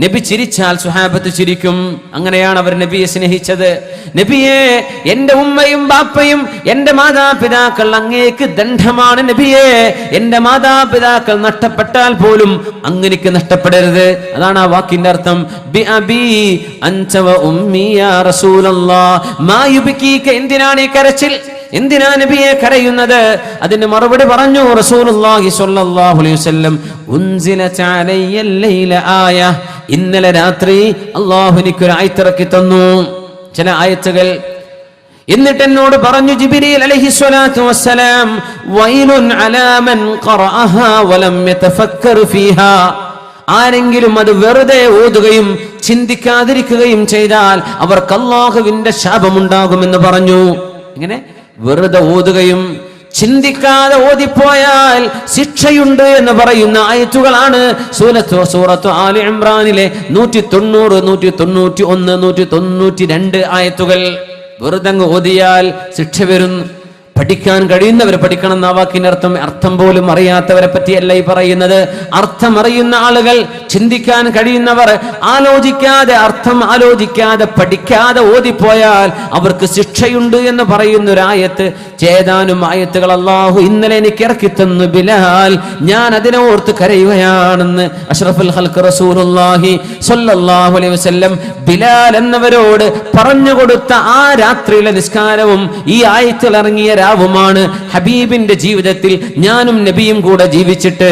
Speaker 1: നബി ചിരിച്ചാൽ സ്വഹാബത്ത് ചിരിക്കും. അങ്ങനെയാണ് അവർ നബിയെ സ്നേഹിച്ചത്. നബിയെ, എന്റെ ഉമ്മയും ബാപ്പയും എന്റെ മാതാപിതാക്കൾ അങ്ങേക്ക് ദണ്ഡമാണ് നബിയെ. എന്റെ മാതാപിതാക്കൾ നഷ്ടപ്പെട്ടാൽ പോലും അങ്ങനെക്ക് നഷ്ടപ്പെടരുത്. അതാണ് ആ വാക്കിന്റെ അർത്ഥം. ബി അബീ അൻത വ ഉമ്മീ യാ റസൂലല്ലാഹ് മാ യുബ്കീക. എന്തിനാണ് ഈ കരച്ചിൽ? എന്തിനാ നബിയെ കരയുന്നത്? അതിന് മറുപടി പറഞ്ഞു റസൂലുള്ളാഹി സ്വല്ലല്ലാഹു അലൈഹി വസല്ലം, ഉൻസിലത അലയ്യ ലൈല ആയ. ഇന്നലെ രാത്രി അല്ലാഹു എനിക്കൊരു ആയത്ത് ഇറക്കി തന്നു, ചില ആയത്തുകൾ. എന്നിട്ട് എന്നോട് പറഞ്ഞു ജിബ്രീൽ അലൈഹിസ്സലാത്തു വസ്സലാം, വൈലുൻ അലാ മൻ ഖറഅഹാ വലം യതഫക്കർ ഫീഹാ. ആരെങ്കിലും അത് വെറുതെ ഓതുകയും ചിന്തിക്കാതിരിക്കുകയും ചെയ്താൽ അവർക്ക് അല്ലാഹുവിന്റെ ശാപമുണ്ടാകുമെന്ന് പറഞ്ഞു. ഇങ്ങനെ വെറുതെ ഓതുകയും ചിന്തിക്കാതെ ഓതിപ്പോയാൽ ശിക്ഷയുണ്ട് എന്ന് പറയുന്ന ആയത്തുകളാണ് സൂറത്തു ആലി ഇംറാനിലെ 190, 191, 192 ആയത്തുകൾ. വെറുതെ ഓതിയാൽ ശിക്ഷ വരും. പഠിക്കാൻ കഴിയുന്നവർ പഠിക്കണം എന്ന വാക്കിനർത്ഥം അർത്ഥം പോലും അറിയാത്തവരെ പറ്റിയല്ല ഈ പറയുന്നത്. അർത്ഥം അറിയുന്ന ആളുകൾ, ചിന്തിക്കാൻ കഴിയുന്നവർ ആലോചിക്കാതെ, അർത്ഥം ആലോചിക്കാതെ, പഠിക്കാതെ ഓതിപ്പോയാൽ അവർക്ക് ശിക്ഷയുണ്ട് എന്ന് പറയുന്ന ഒരു ആയത്ത്, ചേതാനും ആയത്തുകൾ അല്ലാഹു ഇന്നലെ എനിക്ക് ഇറക്കി തന്നു ബിലാൽ, ഞാൻ അതിനെ ഓർത്ത് കരയുകയാണെന്ന് അഷ്റഫുൽ ഖൽഖ് റസൂലുള്ളാഹി സ്വല്ലല്ലാഹു അലൈഹി വസല്ലം ബിലാൽ എന്നവരോട് പറഞ്ഞു കൊടുത്ത ആ രാത്രിയിലെ നിസ്കാരവും ഈ ആയത്തുകൾ ഇറങ്ങിയ രാവുമാണ് ഹബീബിന്റെ ജീവിതത്തിൽ ഞാനും നബിയും കൂടെ ജീവിച്ചിട്ട്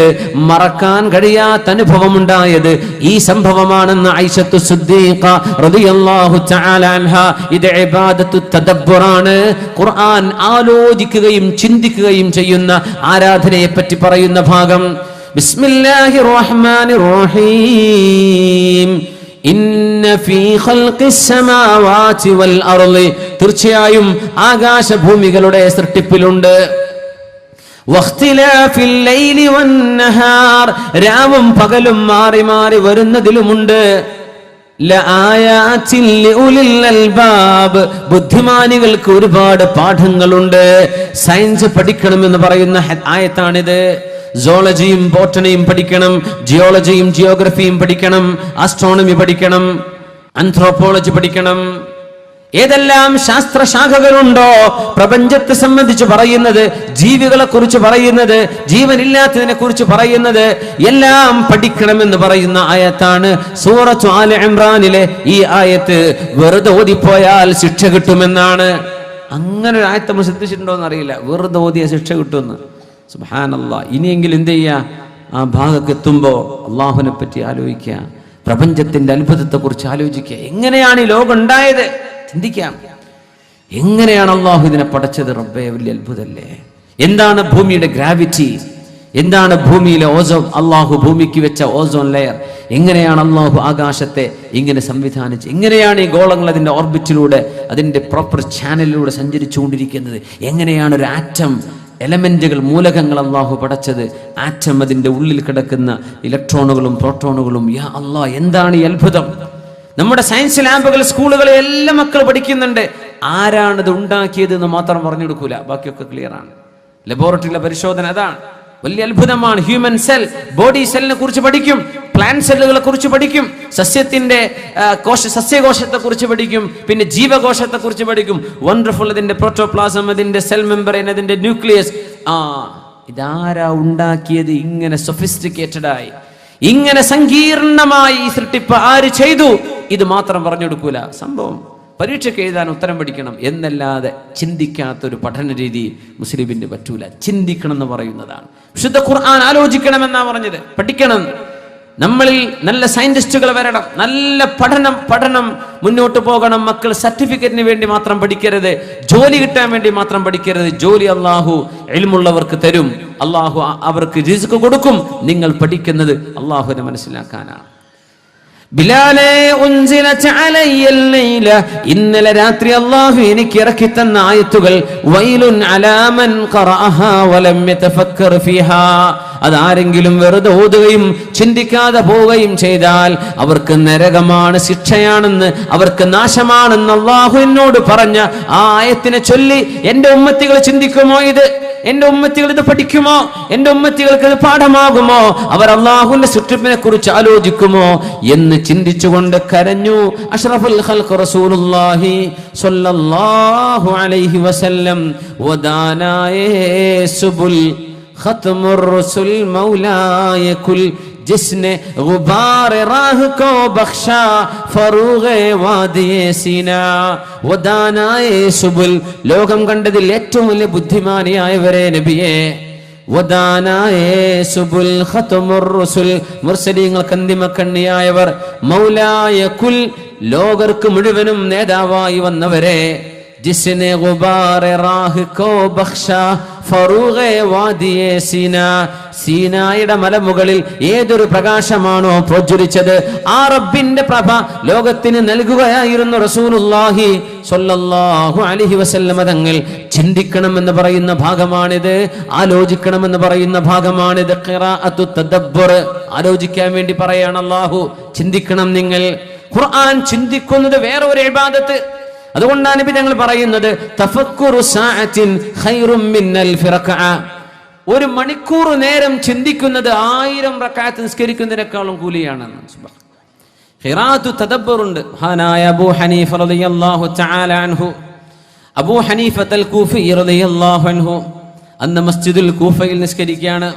Speaker 1: മറക്കാൻ കഴിയാത്ത അനുഭവം ഉണ്ടായത് ഈ സംഭവമാണെന്ന് ആയിഷത്തു സിദ്ദീഖ റളിയല്ലാഹു തആല അൻഹ. ഇത് ഇബാദത്തു തദബ്ബുറാണ്. ഖുർആൻ ആലോചിക്കുകയും ചിന്തിക്കുകയും ചെയ്യുന്ന ആരാധനയെ പറ്റി പറയുന്ന ഭാഗം. ബിസ്മില്ലാഹിർ റഹ്മാനിർ റഹീം. ഇന്ന ഫീ ഖൽഖിസ് സമാവാതി വൽ അർളി, തീർച്ചയായും ആകാശഭൂമികളുടെ സൃഷ്ടിപ്പിലുണ്ട്. വഖ്തിലാഫിൽ ലൈലി വന്നഹാർ, രാവും പകലും മാറി മാറി വരുന്നതിലുമുണ്ട്. ലആയാതിൻ ലിഉലിൽ അൽബാബ്, ബുദ്ധിമാനികൾക്ക് ഒരുപാട് പാഠങ്ങളുണ്ട്. സയൻസ് പഠിക്കണമെന്ന് പറയുന്ന ആയത്താണിത്. സോളജിയും ബോട്ടണിയും പഠിക്കണം, ജിയോളജിയും ജിയോഗ്രഫിയും പഠിക്കണം, ആസ്ട്രോണമി പഠിക്കണം, ആന്ത്രോപോളജി പഠിക്കണം. ഏതെല്ലാം ശാസ്ത്രശാഖകളുണ്ടോ പ്രപഞ്ചത്തെ സംബന്ധിച്ച് പറയുന്നത്, ജീവികളെ കുറിച്ച് പറയുന്നത്, ജീവനില്ലാത്തതിനെ കുറിച്ച് പറയുന്നത്, എല്ലാം പഠിക്കണമെന്ന് പറയുന്ന ആയത്താണ് സൂറത്തു ആല ഇംറാനിലെ ഈ ആയത്ത്. വെറുതെ ഓതിപ്പോയാൽ ശിക്ഷ കിട്ടുമെന്നാണ്. അങ്ങനെ ഒരു ആയത്ത് നമ്മൾ ശ്രദ്ധിച്ചിട്ടുണ്ടോന്ന് അറിയില്ല, വെറുതെ ഓതിയ ശിക്ഷ കിട്ടുമെന്ന്. സുബ്ഹാനല്ലാഹ്. ഇനിയെങ്കിലും എന്ത് ചെയ്യുക, ആ ഭാഗത്ത് എത്തുമ്പോൾ അള്ളാഹുവിനെ പറ്റി ആലോചിക്കുക, പ്രപഞ്ചത്തിന്റെ അത്ഭുതത്തെ കുറിച്ച് ആലോചിക്കുക. എങ്ങനെയാണ് ഈ ലോകം ഉണ്ടായത് ചിന്തിക്കാം. എങ്ങനെയാണ് അള്ളാഹു ഇതിനെ പടച്ചത്? റബ്ബേ, വലിയ അത്ഭുതല്ലേ. എന്താണ് ഭൂമിയുടെ ഗ്രാവിറ്റി? എന്താണ് ഭൂമിയിലെ ഓസോൺ, അള്ളാഹു ഭൂമിക്ക് വെച്ച ഓസോൺ ലെയർ? എങ്ങനെയാണ് അള്ളാഹു ആകാശത്തെ ഇങ്ങനെ സംവിധാനിച്ച്, എങ്ങനെയാണ് ഈ ഗോളങ്ങൾ അതിന്റെ ഓർബിറ്റിലൂടെ, അതിന്റെ പ്രോപ്പർ ചാനലിലൂടെ സഞ്ചരിച്ചുകൊണ്ടിരിക്കുന്നത്? എങ്ങനെയാണ് ഒരു ആറ്റം, എലമെന്റുകൾ, മൂലകങ്ങൾ അള്ളാഹു പടച്ചത്? ആറ്റം, അതിന്റെ ഉള്ളിൽ കിടക്കുന്ന ഇലക്ട്രോണുകളും പ്രോട്ടോണുകളും. യാ അള്ളാഹ്, എന്താണ് ഈ അത്ഭുതം? നമ്മുടെ സയൻസ് ലാബുകൾ, സ്കൂളുകളിൽ എല്ലാ മക്കൾ പഠിക്കുന്നുണ്ട്. ആരാണിത് ഉണ്ടാക്കിയത് എന്ന് മാത്രം പറഞ്ഞു കൊടുക്കൂല, ബാക്കിയൊക്കെ ക്ലിയർ ആണ്. ലബോറട്ടറിയിലെ പരിശോധന അതാണ്. വലിയ അത്ഭുതമാണ്. ഹ്യൂമൻ സെൽ, ബോഡി സെല്ലിനെ കുറിച്ച് പഠിക്കും, പ്ലാന്റ് സെല്ലുകളെ കുറിച്ച് പഠിക്കും, സസ്യത്തിന്റെ സസ്യകോശത്തെ കുറിച്ച് പഠിക്കും, പിന്നെ ജീവകോശത്തെ കുറിച്ച് പഠിക്കും. വണ്ടർഫുൾ. അതിന്റെ പ്രോട്ടോപ്ലാസം, അതിന്റെ സെൽ മെമ്പറൈൻ, അതിന്റെ ന്യൂക്ലിയസ്. ഇതാരാ ഉണ്ടാക്കിയത്? ഇങ്ങനെ സൊഫിസ്റ്റിക്കേറ്റഡ് ആയി, ഇങ്ങനെ സങ്കീർണമായി ഈ സൃഷ്ടിപ്പ് ആര് ചെയ്തു? ഇത് മാത്രം പറഞ്ഞു കൊടുക്കൂല. സംഭവം പരീക്ഷയ്ക്ക് എഴുതാൻ ഉത്തരം പഠിക്കണം എന്നല്ലാതെ ചിന്തിക്കാത്തൊരു പഠന രീതി മുസ്ലിമിന് പറ്റൂല. ചിന്തിക്കണം എന്ന് പറയുന്നതാണ്. വിശുദ്ധ ഖുർആൻ ആലോചിക്കണമെന്നാ പറഞ്ഞത്, പഠിക്കണം. നമ്മളിൽ നല്ല സയന്റിസ്റ്റുകൾ വരണം, നല്ല പഠനം മുന്നോട്ട് പോകണം. മക്കൾ സർട്ടിഫിക്കറ്റിന് വേണ്ടി മാത്രം പഠിക്കരുത്, ജോലി കിട്ടാൻ വേണ്ടി മാത്രം പഠിക്കരുത്. ജോലി അള്ളാഹു ഇൽമുള്ളവർക്ക് തരും, അള്ളാഹു അവർക്ക് റിസ്ക് കൊടുക്കും. നിങ്ങൾ പഠിക്കുന്നത് അള്ളാഹുവിനെ മനസ്സിലാക്കാനാണ്. ബിലാലേ, ഉൻസിലത് അലയ്യൽ ലൈല, ഇന്നലെ രാത്രി അല്ലാഹു എനിക്ക് ഇറക്കി തന്ന ആയത്തുകൾ. വൈലുൻ അലാ മൻ ഖറഅഹാ വലം യതഫക്കർ ഫീഹാ, അതാരെങ്കിലും വെറുതെ ഓതുകയും ചിന്തിക്കാതെ പോവുകയും ചെയ്താൽ അവർക്ക് നരകമാണ്, ശിക്ഷയാണെന്ന്, അവർക്ക് നാശമാണെന്ന് അല്ലാഹു എന്നോട് പറഞ്ഞ ആ ആയത്തിനെ ചൊല്ലി എന്റെ ഉമ്മത്തികൾ ചിന്തിക്കുമോ? എന്റെ ഉമ്മത്തികൾ ഇത് പഠിക്കുമോ? എന്റെ ഉമ്മത്തികൾക്ക് ഇത് പാഠമാകുമോ? അവർ അല്ലാഹുവിന്റെ സൃഷ്ടിപ്പിനെ കുറിച്ച് ആലോചിക്കുമോ എന്ന് ചിന്തിച്ചുകൊണ്ട് കരഞ്ഞു അഷ്റഫുൽ ഖൽഖ് റസൂലുള്ളാഹി സ്വല്ലല്ലാഹു അലൈഹി വസല്ലം. വദാനായേ സുബുൽ ഖത്മുർ റസൂൽ മൗലായ കുൽ जिसने गुबार राह को बख्शा फरूगे वादिये सीना वदानाए सुबुल. ലോകം കണ്ടതിൽ ഏറ്റവും വലിയ ബുദ്ധിമാനിയായവരെ നബിയെ, വദാനായേ സുബുൽ ഖത്മുർ റസൂൽ, മുർസലീങ്ങൾക്ക് അന്തിമക്കണ്ണിയായവർ, മൗലായ കുൽ, ലോകർക്ക് മുഴുവനും നേതാവായി വന്നവരെ, ജിസ്നെ ഗുബാർ റാഹ് കോ ബഖ്ശാ ഫറൂഗെ വാദിയെ സീനാ, സീനായുടെ മലമുകളിൽ ഏതൊരു പ്രകാശമാണോ പ്രജ്വലിച്ചത് ആ റബ്ബിന്റെ പ്രഭ ലോകത്തിന് നൽകുകയായിരുന്നു റസൂലുള്ളാഹി സ്വല്ലല്ലാഹു അലൈഹി വസല്ലം തങ്ങൾ. ചിന്തിക്കണമെന്ന് പറയുന്ന ഭാഗമാണിത്, ആലോചിക്കണമെന്ന് പറയുന്ന ഭാഗമാണിത്. ഖിറാഅത്തു തദബ്ബുർ, ആലോചിക്കാൻ വേണ്ടി പറയാണ് അല്ലാഹു. ചിന്തിക്കണം നിങ്ങൾ. ഖുർആൻ ചിന്തിക്കുന്നത് വേറെ ഒരു ഇബാദത്ത്, അതുകൊണ്ടാണ് നബി തങ്ങൾ പറയുന്നത് തഫക്കുറു സഅത്തിൻ ഖൈറും മിനൽ ഫിറഖഅ. ഒരു മണിക്കൂർ നേരം ചിന്തിക്കുന്നത് 1000 റക്അത്ത് നിസ്കരിക്കുന്നതിനേക്കാളും കൂലിയാണെന്ന്. ഖിറാഅത്തു തദബ്ബറുണ്ട്. മഹാനായ അബൂ ഹനീഫ റളിയല്ലാഹു തആല അൻഹു, അബൂ ഹനീഫ അൽ കൂഫി റളിയല്ലാഹു അൻഹു അന്ന് മസ്ജിദുൽ കൂഫയിൽ നിസ്കരിക്കുകയാണ്.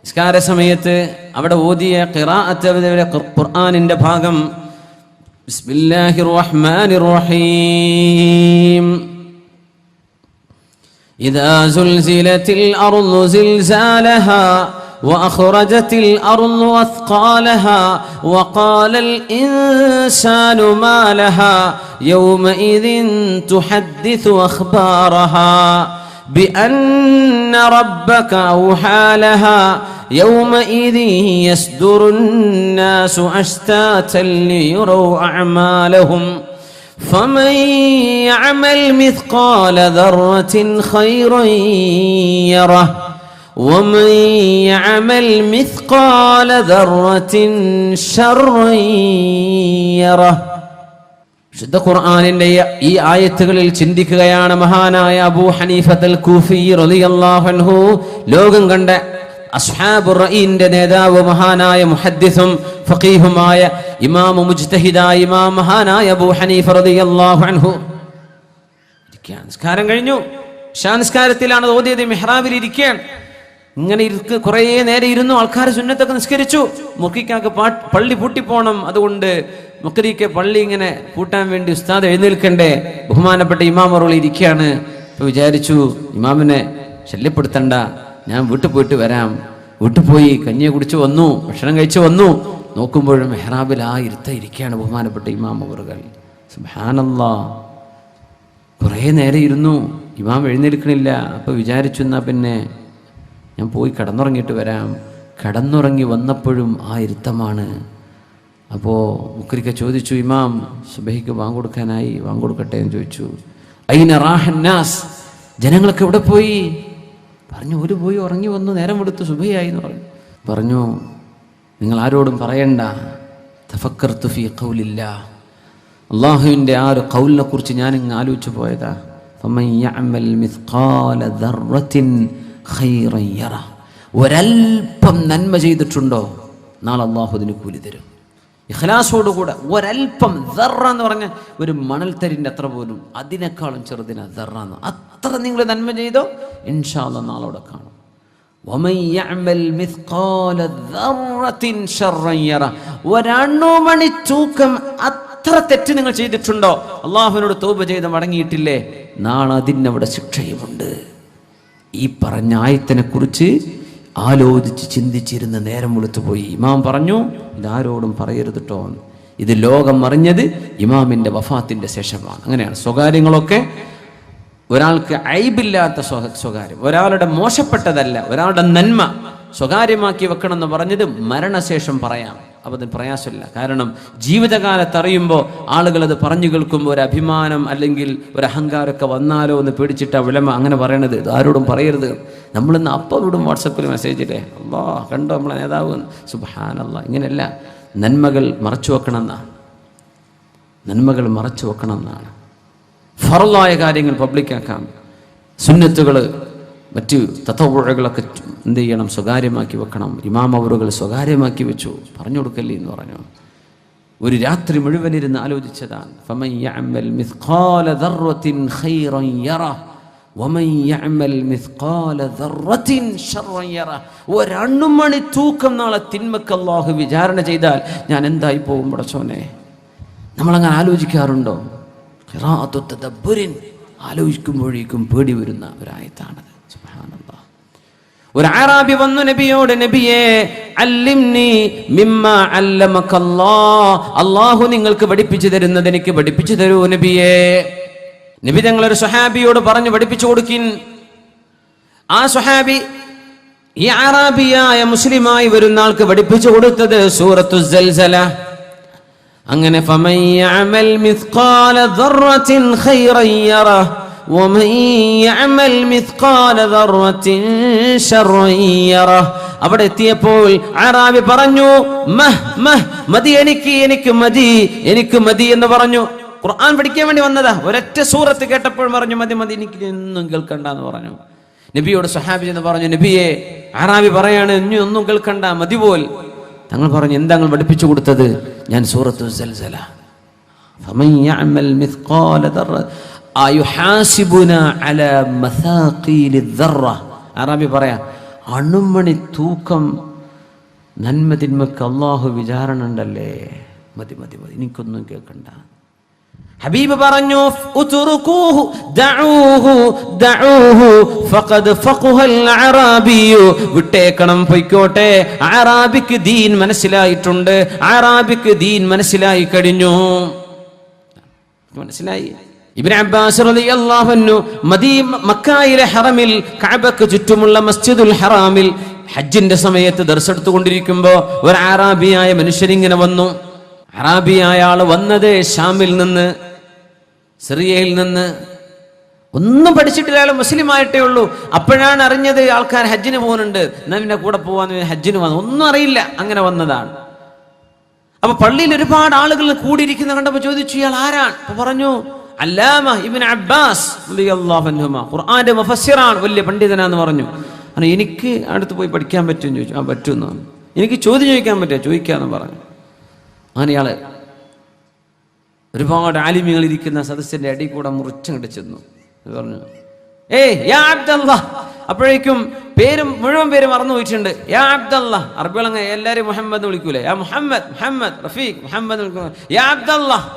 Speaker 1: നിസ്കാര സമയത്ത് അവിടെ ഓതിയ ഖിറാഅത്ത്, ഖുർആനിന്റെ ഭാഗം ബിസ്മില്ലാഹിർ റഹ്മാനിർ റഹീം. ഇദാ സുൽസിലത്തിൽ അർളു സിൽസാലഹാ وأخرجت الأرض أثقالها وقال الإنسان ما لها يومئذ تحدث أخبارها بأن ربك أوحى لها يومئذ يصدر الناس أشتاتا ليروا أعمالهم فمن يعمل مثقال ذرة خيرا يره ومن يعمل مثقال ذرة شرا يره. വിശുദ്ധ ഖുർആനിന്റെ ഈ ആയത്തുകളിൽ ചിന്തിക്കുകയാണ് മഹാനായ അബൂ ഹനീഫ അൽ കൂഫി റളിയല്ലാഹു അൻഹു. ലോകം കണ്ട അസ്ഹാബുർ റഈന്റെ നേതാവ്, മഹാനായ മുഹദ്ദിസും ഫഖീഹുമായ ഇമാം മുജ്തഹിദായ ഇമാം മഹാനായ അബൂ ഹനീഫ റളിയല്ലാഹു അൻഹു നിസ്കാരം കഴിഞ്ഞു. ഇശാ നിസ്കാരത്തിലാണ് ഓതിയത്. മിഹ്റാബിൽ ഇരിക്കുകയാണ്. ഇങ്ങനെ കുറേ നേരം ഇരുന്നു. ആൾക്കാർ സുന്നത്തൊക്കെ നിസ്കരിച്ചു. മുക്കിക്കാക്ക് പള്ളി പൂട്ടിപ്പോണം, അതുകൊണ്ട് മുക്കരിക്ക് പള്ളി ഇങ്ങനെ പൂട്ടാൻ വേണ്ടി ഉസ്താദ് എഴുന്നേൽക്കണ്ടേ. ബഹുമാനപ്പെട്ട ഇമാം അവറുകൾ ഇരിക്കുകയാണ്. ഇപ്പൊ വിചാരിച്ചു ഇമാമിനെ ശല്യപ്പെടുത്തണ്ട, ഞാൻ വീട്ടിൽ പോയിട്ട് വരാം. വീട്ടിൽ പോയി കഞ്ഞിയെ കുടിച്ച് വന്നു, ഭക്ഷണം കഴിച്ചു വന്നു. നോക്കുമ്പോഴും മെഹ്റാബിൽ ആ ഇരിക്കുകയാണ് ബഹുമാനപ്പെട്ട ഇമാം അവറുകൾ. സുബ്ഹാനല്ലാഹ്, കുറേ നേരം ഇരുന്നു. ഇമാം എഴുന്നേൽക്കണില്ല. അപ്പൊ വിചാരിച്ചു എന്നാ പിന്നെ ഞാൻ പോയി കിടന്നുറങ്ങിയിട്ട് വരാം. കിടന്നുറങ്ങി വന്നപ്പോഴും ആ ഇരുത്തമാണ്. അപ്പോൾ മുക്രിക്ക ചോദിച്ചു, ഇമാം സുബഹിക്ക് വാങ്ങുകൊടുക്കാനായി, വാങ്ങുകൊടുക്കട്ടെ എന്ന് ചോദിച്ചു. ഐന റാഹന്നാസ്, ജനങ്ങളൊക്കെ എവിടെ പോയി? പറഞ്ഞു, ഒരു പോയി ഉറങ്ങി വന്നു, നേരം എടുത്ത് സുബഹിയായി എന്ന് പറഞ്ഞു. നിങ്ങൾ ആരോടും പറയണ്ട. തഫക്കർതു ഫീ ഖൗലില്ലാഹ്, അള്ളാഹുവിൻ്റെ ആ ഒരു ഖൗലിനെ കുറിച്ച് ഞാൻ ഇങ്ങ് ആലോചിച്ചു പോയതാ. ഫമൻ യഅമൽ മിസ്ഖാല ദർറത്തിൻ ഖൈറൻ യറ, ഒരൽപ്പം നന്മ ചെയ്തിട്ടുണ്ടോ നാളെ അള്ളാഹു അതിന് കൂലി തരും. ഇഖ്ലാസോടുകൂടെ ഒരൽപ്പം, ദർറ എന്ന് പറഞ്ഞാൽ ഒരു മണൽത്തരിൻ്റെ അത്ര പോലും, അതിനേക്കാളും ചെറുതിനാ ദർറ എന്ന്. അത്ര നിങ്ങൾ നന്മ ചെയ്തോ ഇൻഷാ അല്ലാഹ് നാളെ അവിടെ കാണും. വമൻ യഅമൽ മിസ്ഖാല ദർറത്തിൻ ശർറൻ യറ, ഒരണുമണി തൂക്കം അത്ര തെറ്റ് നിങ്ങൾ ചെയ്തിട്ടുണ്ടോ, അള്ളാഹുവിനോട് തൗബ ചെയ്ത് മടങ്ങിയിട്ടില്ലേ, നാളെ അതിനവിടെ ശിക്ഷയുമുണ്ട്. ഈ പറഞ്ഞ ആയത്തിനെ കുറിച്ച് ആലോചിച്ച് ചിന്തിച്ചിരുന്ന് നേരം വെളുത്തുപോയി. ഇമാം പറഞ്ഞു, ഇതാരോടും പറയരുത് കേട്ടോ. ഇത് ലോകം അറിഞ്ഞത് ഇമാമിന്റെ വഫാത്തിന്റെ ശേഷമാണ്. അങ്ങനെയാണ് സ്വകാര്യങ്ങളൊക്കെ. ഒരാൾക്ക് ഐബില്ലാത്ത സ്വകാര്യം, ഒരാളുടെ മോശപ്പെട്ടതല്ല, ഒരാളുടെ നന്മ സ്വകാര്യമാക്കി വെക്കണം എന്ന് പറഞ്ഞത് മരണശേഷം പറയാം. അപ്പം അതിന് പ്രയാസമില്ല. കാരണം ജീവിതകാലത്ത് അറിയുമ്പോൾ ആളുകൾ അത് പറഞ്ഞു കേൾക്കുമ്പോൾ ഒരു അഭിമാനം അല്ലെങ്കിൽ ഒരു അഹങ്കാരമൊക്കെ വന്നാലോ എന്ന് പേടിച്ചിട്ട് വിളമ അങ്ങനെ പറയണത്. ആരോടും പറയരുത്. നമ്മളിന്ന് അപ്പം വിടും വാട്സപ്പിൽ മെസ്സേജില്ലേ, അല്ലാ കണ്ടോ നമ്മളെ നേതാവ്, സുബ്ഹാനല്ലാഹ്. ഇങ്ങനെയല്ല, നന്മകൾ മറച്ചു വെക്കണം എന്നാണ്. നന്മകൾ മറച്ചു വെക്കണം എന്നാണ്. ഫർളായ കാര്യങ്ങൾ പബ്ലിക്കാക്കാം. സുന്നത്തുകൾ, മറ്റ് തത്വപുഴകളൊക്കെ എന്ത് ചെയ്യണം, സ്വകാര്യമാക്കി വെക്കണം. ഇമാം അവറുകൾ സ്വകാര്യമാക്കി വെച്ചു. പറഞ്ഞു കൊടുക്കല്ലേ എന്ന് പറഞ്ഞു. ഒരു രാത്രി മുഴുവൻ ഇരുന്ന് ആലോചിച്ചതാണ്. ഫമൻ യഅമൽ മിസ്ഖാല ദർറത്തിൻ ഖൈറൻ യറ വമൻ യഅമൽ മിസ്ഖാല ദർറത്തിൻ ശർറൻ യറ, ഒരണുമണി തൂക്കം നാളെ തിന്മക്ക് അല്ലാഹു വിചാരണ ചെയ്താൽ ഞാൻ എന്തായി പോകും പടച്ചോനെ? നമ്മളങ്ങനെ ആലോചിക്കാറുണ്ടോ? ഖിറാഅത്തു തദബ്ബുരിൻ, ആലോചിക്കുമ്പോഴേക്കും പേടി വരുന്ന ഒരായത്താണത്. സുബ്ഹാനല്ലാഹ്. ഒരു അറാബി വന്നു നബിയോട്, നബിയേ അല്ലിംനി മിമ്മാ അല്ലമകല്ലാഹ്, അല്ലാഹു നിങ്ങൾക്ക് പഠിപ്പിച്ചു തരുന്നത് എനിക്ക് പഠിപ്പിച്ചു തരൂ നബിയേ. നബി തങ്ങളൊരു സ്വഹാബിയോട് പറഞ്ഞു, പഠിപ്പിച്ചു കൊടുക്കിൻ. ആ സ്വഹാബി ഈ അറാബിയായ മുസ്ലിമായി വരുന്ന ആൾക്ക് പഠിപ്പിച്ചു കൊടുത്തത് സൂറത്തു സൽസല. അങ്ങനെ ഫമൻ യഅമൽ മിസ്ഖാല ദർറത്തിൻ ഖൈറൻ യറ വമൻ യഅമൽ മിസ്ഖാല ദർറത്തിൻ ശർറൻ യറ. അവിടെ എത്തിയപ്പോൾ അറാബി പറഞ്ഞു, മതി, എനിക്ക് മതി എന്ന് പറഞ്ഞു. ഖുർആൻ പഠിക്കാൻ വേണ്ടി വന്നതാ. ഒരൊറ്റ സൂറത്ത് കേട്ടപ്പോൾ പറഞ്ഞു മതി മതി, എനിക്ക് ഒന്നും കേൾക്കണ്ട എന്ന് പറഞ്ഞു. നബിയോട് സ്വഹാബി എന്ന് പറഞ്ഞു, നബിയെ അറാബി പറയാണ്, ഇനി ഒന്നും കേൾക്കണ്ട, മതി പോൽ. തങ്ങൾ പറഞ്ഞു, എന്താ നിങ്ങൾ പഠിപ്പിച്ചു കൊടുത്തത്? ഞാൻ സൂറത്തു സൽസല. ഫമൻ യഅമൽ മിസ്ഖാല ദർറ അയുഹാസിബുന അലാ മസാഖീലി ദർറ. അറാബി പറയാ, അണുമണി തൂക്കം നന്മ തിന്മക്ക് അല്ലാഹു വിചാരണ ഉണ്ടല്ലേ, മതി മതി മതി, എനിക്കൊന്നും കേൾക്കണ്ട. ഹബീബ് പറഞ്ഞു, ഉതുറുകൂഹു ദഊഹു ദഊഹു ഫഖദ് ഫഖഹൽ അറാബിയു. വിട്ടേക്കണം, പൊയ്ക്കോട്ടെ, അറാബിക്ക് ദീൻ മനസ്സിലായിട്ടുണ്ട്, അറാബിക്ക് ദീൻ മനസ്സിലായി കഴിഞ്ഞു. മനസ്സിലായി. ഇബ്നു അബ്ബാസ് റളിയല്ലാഹു അൻഹു മക്കയിലെ ഹറമിൽ കഅബക്ക് ചുറ്റുമുള്ള മസ്ജിദുൽ ഹറാമിൽ ഹജ്ജിന്റെ സമയത്ത് ദർസ് എടുത്തുകൊണ്ടിരിക്കുമ്പോൾ ഒരു അറാബിയായ മനുഷ്യനിങ്ങനെ വന്നു. അറാബിയായ ആള് വന്നത് ഷാമിൽ നിന്ന്, സിറിയയിൽ നിന്ന്. ഒന്നും പഠിച്ചിട്ടില്ല, അയാൾ മുസ്ലിം ആയിട്ടേ ഉള്ളൂ. അപ്പോഴാണ് അറിഞ്ഞത് ആൾക്കാർ ഹജ്ജിന് പോകുന്നുണ്ട്, എന്നാ പിന്നെ കൂടെ പോവാന്ന് ഹജ്ജിന് വന്നു. ഒന്നും അറിയില്ല, അങ്ങനെ വന്നതാണ്. അപ്പൊ പള്ളിയിൽ ഒരുപാട് ആളുകൾ കൂടിയിരിക്കുന്ന കണ്ടപ്പോൾ ചോദിച്ചു, ഇയാൾ ആരാണ്? അപ്പൊ പറഞ്ഞു, അല്ലാമ ഇബ്നു അബ്ബാസ് റളിയല്ലാഹു അൻഹുമാ, ഖുർആന്റെ മുഫസ്സിറാണ്, വലിയ പണ്ഡിതനാന്ന് പറഞ്ഞു. എനിക്ക് അടുത്ത് പോയി പഠിക്കാൻ പറ്റുമെന്ന് ചോദിച്ചു. ആ പറ്റുമെന്ന് പറഞ്ഞു. എനിക്ക് ചോദ്യം ചോദിക്കാൻ പറ്റുമോ? ചോദിക്കാന്ന് പറഞ്ഞു. അങ്ങനെ ഇയാള് ഒരുപാട് ആലിമികൾ ഇരിക്കുന്ന സദസ്സിന്റെ അടി കൂടെ മുറിച്ചങ്ങോട്ട് ചെന്നു. പറഞ്ഞു, ഏയ് യാ അബ്ദല്ലാഹ്. അപ്പോഴേക്കും മുഴുവൻ പേര് മറന്നു പോയിട്ടുണ്ട്. യാ അബ്ദല്ലാഹ്. അറബികളങ്ങ് എല്ലാരും മുഹമ്മദ് വിളിക്കൂലേ, യാ മുഹമ്മദ്, മുഹമ്മദ് റഫീഖ്, മുഹമ്മദ് വിളിക്കൂ. യാ അബ്ദല്ലാഹ്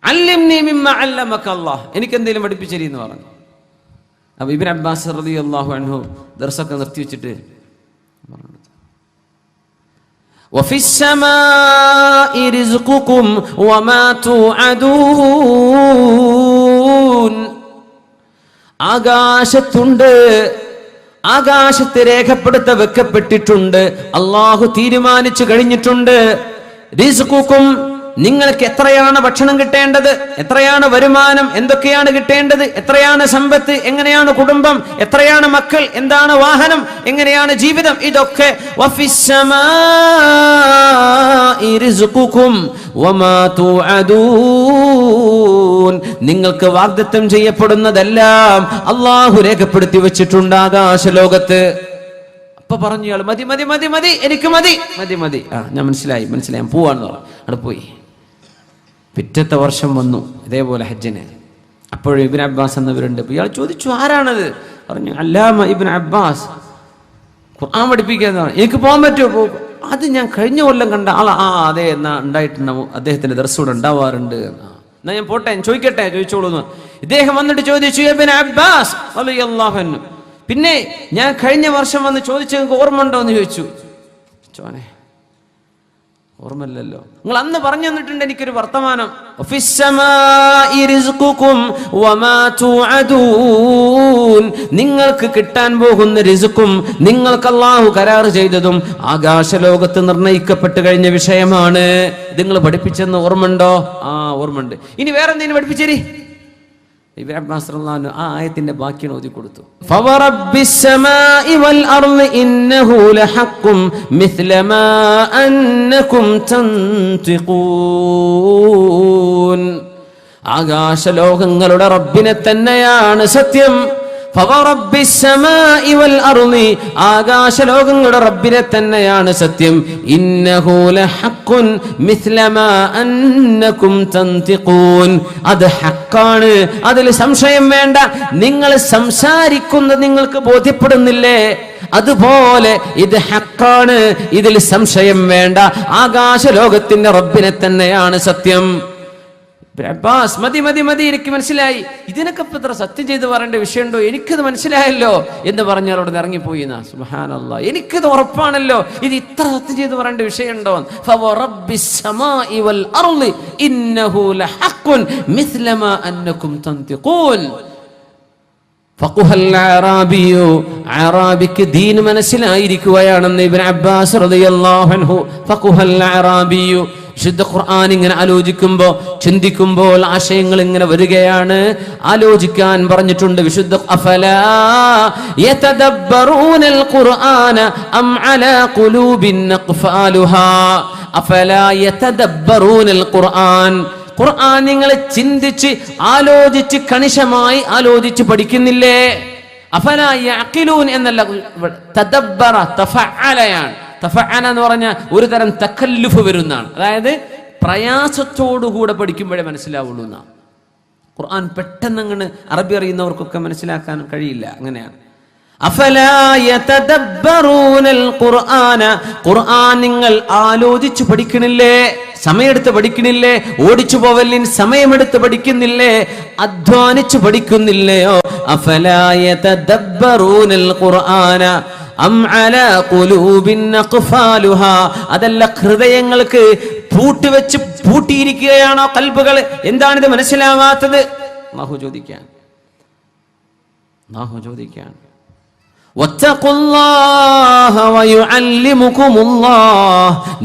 Speaker 1: അല്ലിംനി മിമ്മ അല്ലമക അല്ലാഹ്, എനിക്ക് എന്തെങ്കിലും പഠിപ്പിച്ചെന്ന് പറഞ്ഞു. അപ്പൊ ഇബ്നു അബ്ബാസ് റളിയല്ലാഹു അൻഹു ദർസൊക്കെ നിർത്തി വെച്ചിട്ട് വഫിസ്സമാഇ റിസ്ഖുകും വമാ തുഅദൂൻ. ആകാശത്തുണ്ട്, ആകാശത്ത് രേഖപ്പെടുത്ത വെക്കപ്പെട്ടിട്ടുണ്ട്, അല്ലാഹു തീരുമാനിച്ചു കഴിഞ്ഞിട്ടുണ്ട്. റിസ്ഖുകും, നിങ്ങൾക്ക് എത്രയാണ് ഭക്ഷണം കിട്ടേണ്ടത്, എത്രയാണ് വരുമാനം, എന്തൊക്കെയാണ് കിട്ടേണ്ടത്, എത്രയാണ് സമ്പത്ത്, എങ്ങനെയാണ് കുടുംബം, എത്രയാണ് മക്കൾ, എന്താണ് വാഹനം, എങ്ങനെയാണ് ജീവിതം, ഇതൊക്കെ വഫിസ്സമാഇ റിസ്ഖുകും വമാ തുഅദൂൻ. നിങ്ങൾക്ക് വാഗ്ദത്തം ചെയ്യപ്പെടുന്നതെല്ലാം അല്ലാഹു രേഖപ്പെടുത്തി വെച്ചിട്ടുണ്ട് ആകാശലോകത്ത്. അപ്പൊ പറഞ്ഞു ഇയാൾ, മതി മതി മതി മതി, എനിക്ക് മതി മതി മതി, ഞാൻ മനസ്സിലായി ഞാൻ പോവാന്ന് പറഞ്ഞു. അവിടെ പോയി. പിറ്റത്തെ വർഷം വന്നു ഇതേപോലെ ഹജ്ജിന്. അപ്പോഴും ഇബ്നു അബ്ബാസ് എന്നവരുണ്ട്. ഇയാൾ ചോദിച്ചു, ആരാണത്? പറഞ്ഞു, അല്ലാമ ഇബ്നു അബ്ബാസ്, ഖുർആൻ പഠിപ്പിക്കാന്ന് പറഞ്ഞു. എനിക്ക് പോകാൻ പറ്റുമോ? അത് ഞാൻ കഴിഞ്ഞ കൊല്ലം കണ്ട ആളാ. അതെ, എന്നാ ഉണ്ടായിട്ടുണ്ടാവും, അദ്ദേഹത്തിന്റെ ദർസൂടെ ഉണ്ടാവാറുണ്ട്. എന്നാ ഞാൻ പോട്ടെ, ചോദിക്കട്ടെ, ചോദിച്ചോളൂ. ഇദ്ദേഹം വന്നിട്ട് ചോദിച്ചു, ഇബ്നു അബ്ബാസ് റളിയല്ലാഹു അൻഹു, പിന്നെ ഞാൻ കഴിഞ്ഞ വർഷം വന്ന് ചോദിച്ചത് ഓർമ്മ ഉണ്ടോ എന്ന് ചോദിച്ചു. ചോനെ ഓർമ്മയില്ലല്ലോ, നിങ്ങൾ അന്ന് പറഞ്ഞു തന്നിട്ടുണ്ട് എനിക്കൊരു വർത്തമാനം. നിങ്ങൾക്ക് കിട്ടാൻ പോകുന്ന റിസ്ക്കും നിങ്ങൾക്ക് അല്ലാഹു കരാർ ചെയ്തതും ആകാശലോകത്ത് നിർണയിക്കപ്പെട്ട് കഴിഞ്ഞ വിഷയമാണ്. നിങ്ങൾ പഠിപ്പിച്ചെന്ന് ഓർമ്മയുണ്ടോ? ഓർമ്മയുണ്ട്. ഇനി വേറെ എന്തെങ്കിലും പഠിപ്പിച്ചേരി. ഇബ്നു അബ്ബാസ് റളിയല്ലാഹു അൻഹു ആ ആയത്തിന്റെ ബാക്കിയാണ് ഓതി കൊടുത്തു. ഫവറബ്ബിസ്സമാഇ വൽ അർളി ഇന്നഹു ലഹഖ്ഖും മിസ്ല മാ അന്നകും തൻതിഖൂൻ. ആകാശലോകങ്ങളുടെ റബ്ബിനെ തന്നെയാണ് സത്യം. ഫവറബ്ബിസ്സമാഇ വൽ അർളി, ആകാശലോകങ്ങളുടെ റബ്ബിനെ തന്നെയാണ് സത്യം. ഇന്നഹു ലഹഖ്ഖുൻ മിസ്ല മാ അന്നകും തൻതിഖൂൻ, അത് ഹഖാണ്, അതിൽ സംശയം വേണ്ട. നിങ്ങൾ സംസാരിക്കുന്നത് നിങ്ങൾക്ക് ബോധ്യപ്പെടുന്നില്ലേ, അതുപോലെ ഇത് ഹഖാണ്, ഇതിൽ സംശയം വേണ്ട. ആകാശലോകത്തിന്റെ റബ്ബിനെ തന്നെയാണ് സത്യം. അബ്ബാസ്, മതി മതി മതി, എനിക്ക് മനസ്സിലായി, ഇതിനൊക്കെ ഇത്ര സത്യം ചെയ്ത് പറയേണ്ട വിഷയമുണ്ടോ, എനിക്കത് മനസ്സിലായല്ലോ എന്ന് പറഞ്ഞാൽ അവിടെ ഇറങ്ങിപ്പോയി. സുബ്ഹാനല്ലാഹ്, എനിക്കത് ഉറപ്പാണല്ലോ, ഇത് ഇത്ര സത്യം ചെയ്ത് പറയേണ്ട വിഷയമുണ്ടോ? ഫവറബ്ബിസ്സമാഇ വൽ അർളി ഇന്നഹു ലഹഖ്ഖുൻ മിസ്ല മാ അന്നകും തൻതിഖൂൻ. ഫഖഹൽ അറാബിയു, അറാബിക്ക് ദീൻ മനസ്സിലായിരിക്കുകയാണെന്ന് ഇബ്നു അബ്ബാസ് റളിയല്ലാഹു അൻഹു. ഫഖഹൽ അറാബിയു, വിശുദ്ധ ഖുർആൻ ഇങ്ങനെ ആലോചിക്കുമ്പോൾ, ചിന്തിക്കുമ്പോൾ ആശയങ്ങൾ ഇങ്ങനെ വരികയാണ്. ആലോചിക്കാൻ പറഞ്ഞിട്ടുണ്ട് വിശുദ്ധ. അഫലാ യതദബ്ബറൂനൽ ഖുർആന അം അലാ ഖുലൂബിൻ അഖ്ഫാലുഹാ. അഫലാ യതദബ്ബറൂനൽ ഖുർആൻ, ഖുർആൻ നിങ്ങൾ ചിന്തിച്ച് ആലോചിച്ച് കണിശമായി ആലോചിച്ച് പഠിക്കുന്നില്ലേ? അഫലാ യഅഖിലൂൻ എന്നല്ല, തദബ്ബറ തഫഅലയാണ്. തഫഅന എന്ന് പറഞ്ഞാൽ ഒരു തരം തകല്ലുഫ് വരുന്നതാണ്. അതായത് പ്രയാസത്തോടുകൂടെ പഠിക്കുമ്പോഴേ മനസ്സിലാവുള്ളൂ എന്നാണ്. ഖുർആൻ പെട്ടെന്ന് അങ്ങനെ അറബി അറിയുന്നവർക്കൊക്കെ മനസ്സിലാക്കാൻ കഴിയില്ല. അങ്ങനെയാണ്. അഫലാ യതദബ്ബറൂനൽ ഖുർആന, ഖുർആൻ നിങ്ങൾ ആലോചിച്ച് പഠിക്കണില്ലേ? സമയമെടുത്ത് പഠിക്കണില്ലേ? ഓടിച്ചു പോവലിൻ സമയമെടുത്ത് പഠിക്കുന്നില്ലേ? അധ്വാനിച്ചു പഠിക്കുന്നില്ലയോ? അഫലാ യതദബ്ബറൂനൽ ഖുർആന അം അലാ ഖുലൂബിൻ അഖ്ഫാലുഹാ, അതല്ല ഹൃദയങ്ങൾക്ക് പൂട്ടിയിരിക്കുകയാണോ കൽബുകൾ? എന്താണിത് മനസ്സിലാവാത്തത്? അല്ലാഹു ചോദിക്കാൻ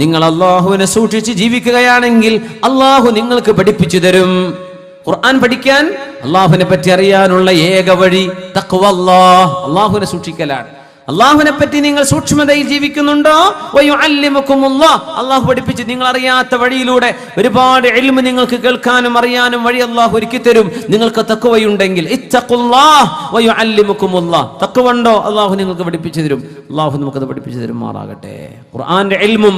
Speaker 1: നിങ്ങൾ അല്ലാഹുവിനെ സൂക്ഷിച്ച് ജീവിക്കുകയാണെങ്കിൽ അല്ലാഹു നിങ്ങൾക്ക് പഠിപ്പിച്ചു തരും. ഖുർആൻ പഠിക്കാൻ, അല്ലാഹുവിനെ പറ്റി അറിയാനുള്ള ഏക വഴി തഖ്വല്ലാഹ്, അല്ലാഹുവിനെ സൂക്ഷിക്കലാണ്. അല്ലാഹുവിനെ പറ്റി നിങ്ങൾ സൂക്ഷ്മതയിൽ ജീവിക്കുന്നുണ്ടോ? വയുഅല്ലിമുകുമുല്ലാഹ്, അല്ലാഹു പഠിപ്പിച്ച് നിങ്ങൾ അറിയാത്ത വഴിയിലൂടെ ഒരുപാട് ഇൽമ് നിങ്ങൾക്ക് കേൾക്കാനും അറിയാനും വഴി അല്ലാഹു ഒരുക്കി തരും. നിങ്ങൾക്ക് തഖ്വയുണ്ടെങ്കിൽ ഇത്തഖുല്ലാഹ് വയുഅല്ലിമുകുമുല്ലാഹ്, തഖ്വ ഉണ്ടോ? അല്ലാഹു നിങ്ങൾക്ക് പഠിപ്പിച്ചു തരും. അല്ലാഹു നമുക്കത് പഠിപ്പിച്ചു തരുമാറാകട്ടെ. ഖുർആന്റെ ഇൽമും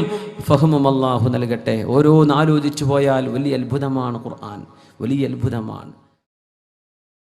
Speaker 1: ഫഹ്മും അല്ലാഹു നൽകട്ടെ. ഓരോന്ന് ആലോചിച്ചു പോയാൽ വലിയ അത്ഭുതമാണ് ഖുർആൻ, വലിയ അത്ഭുതമാണ്.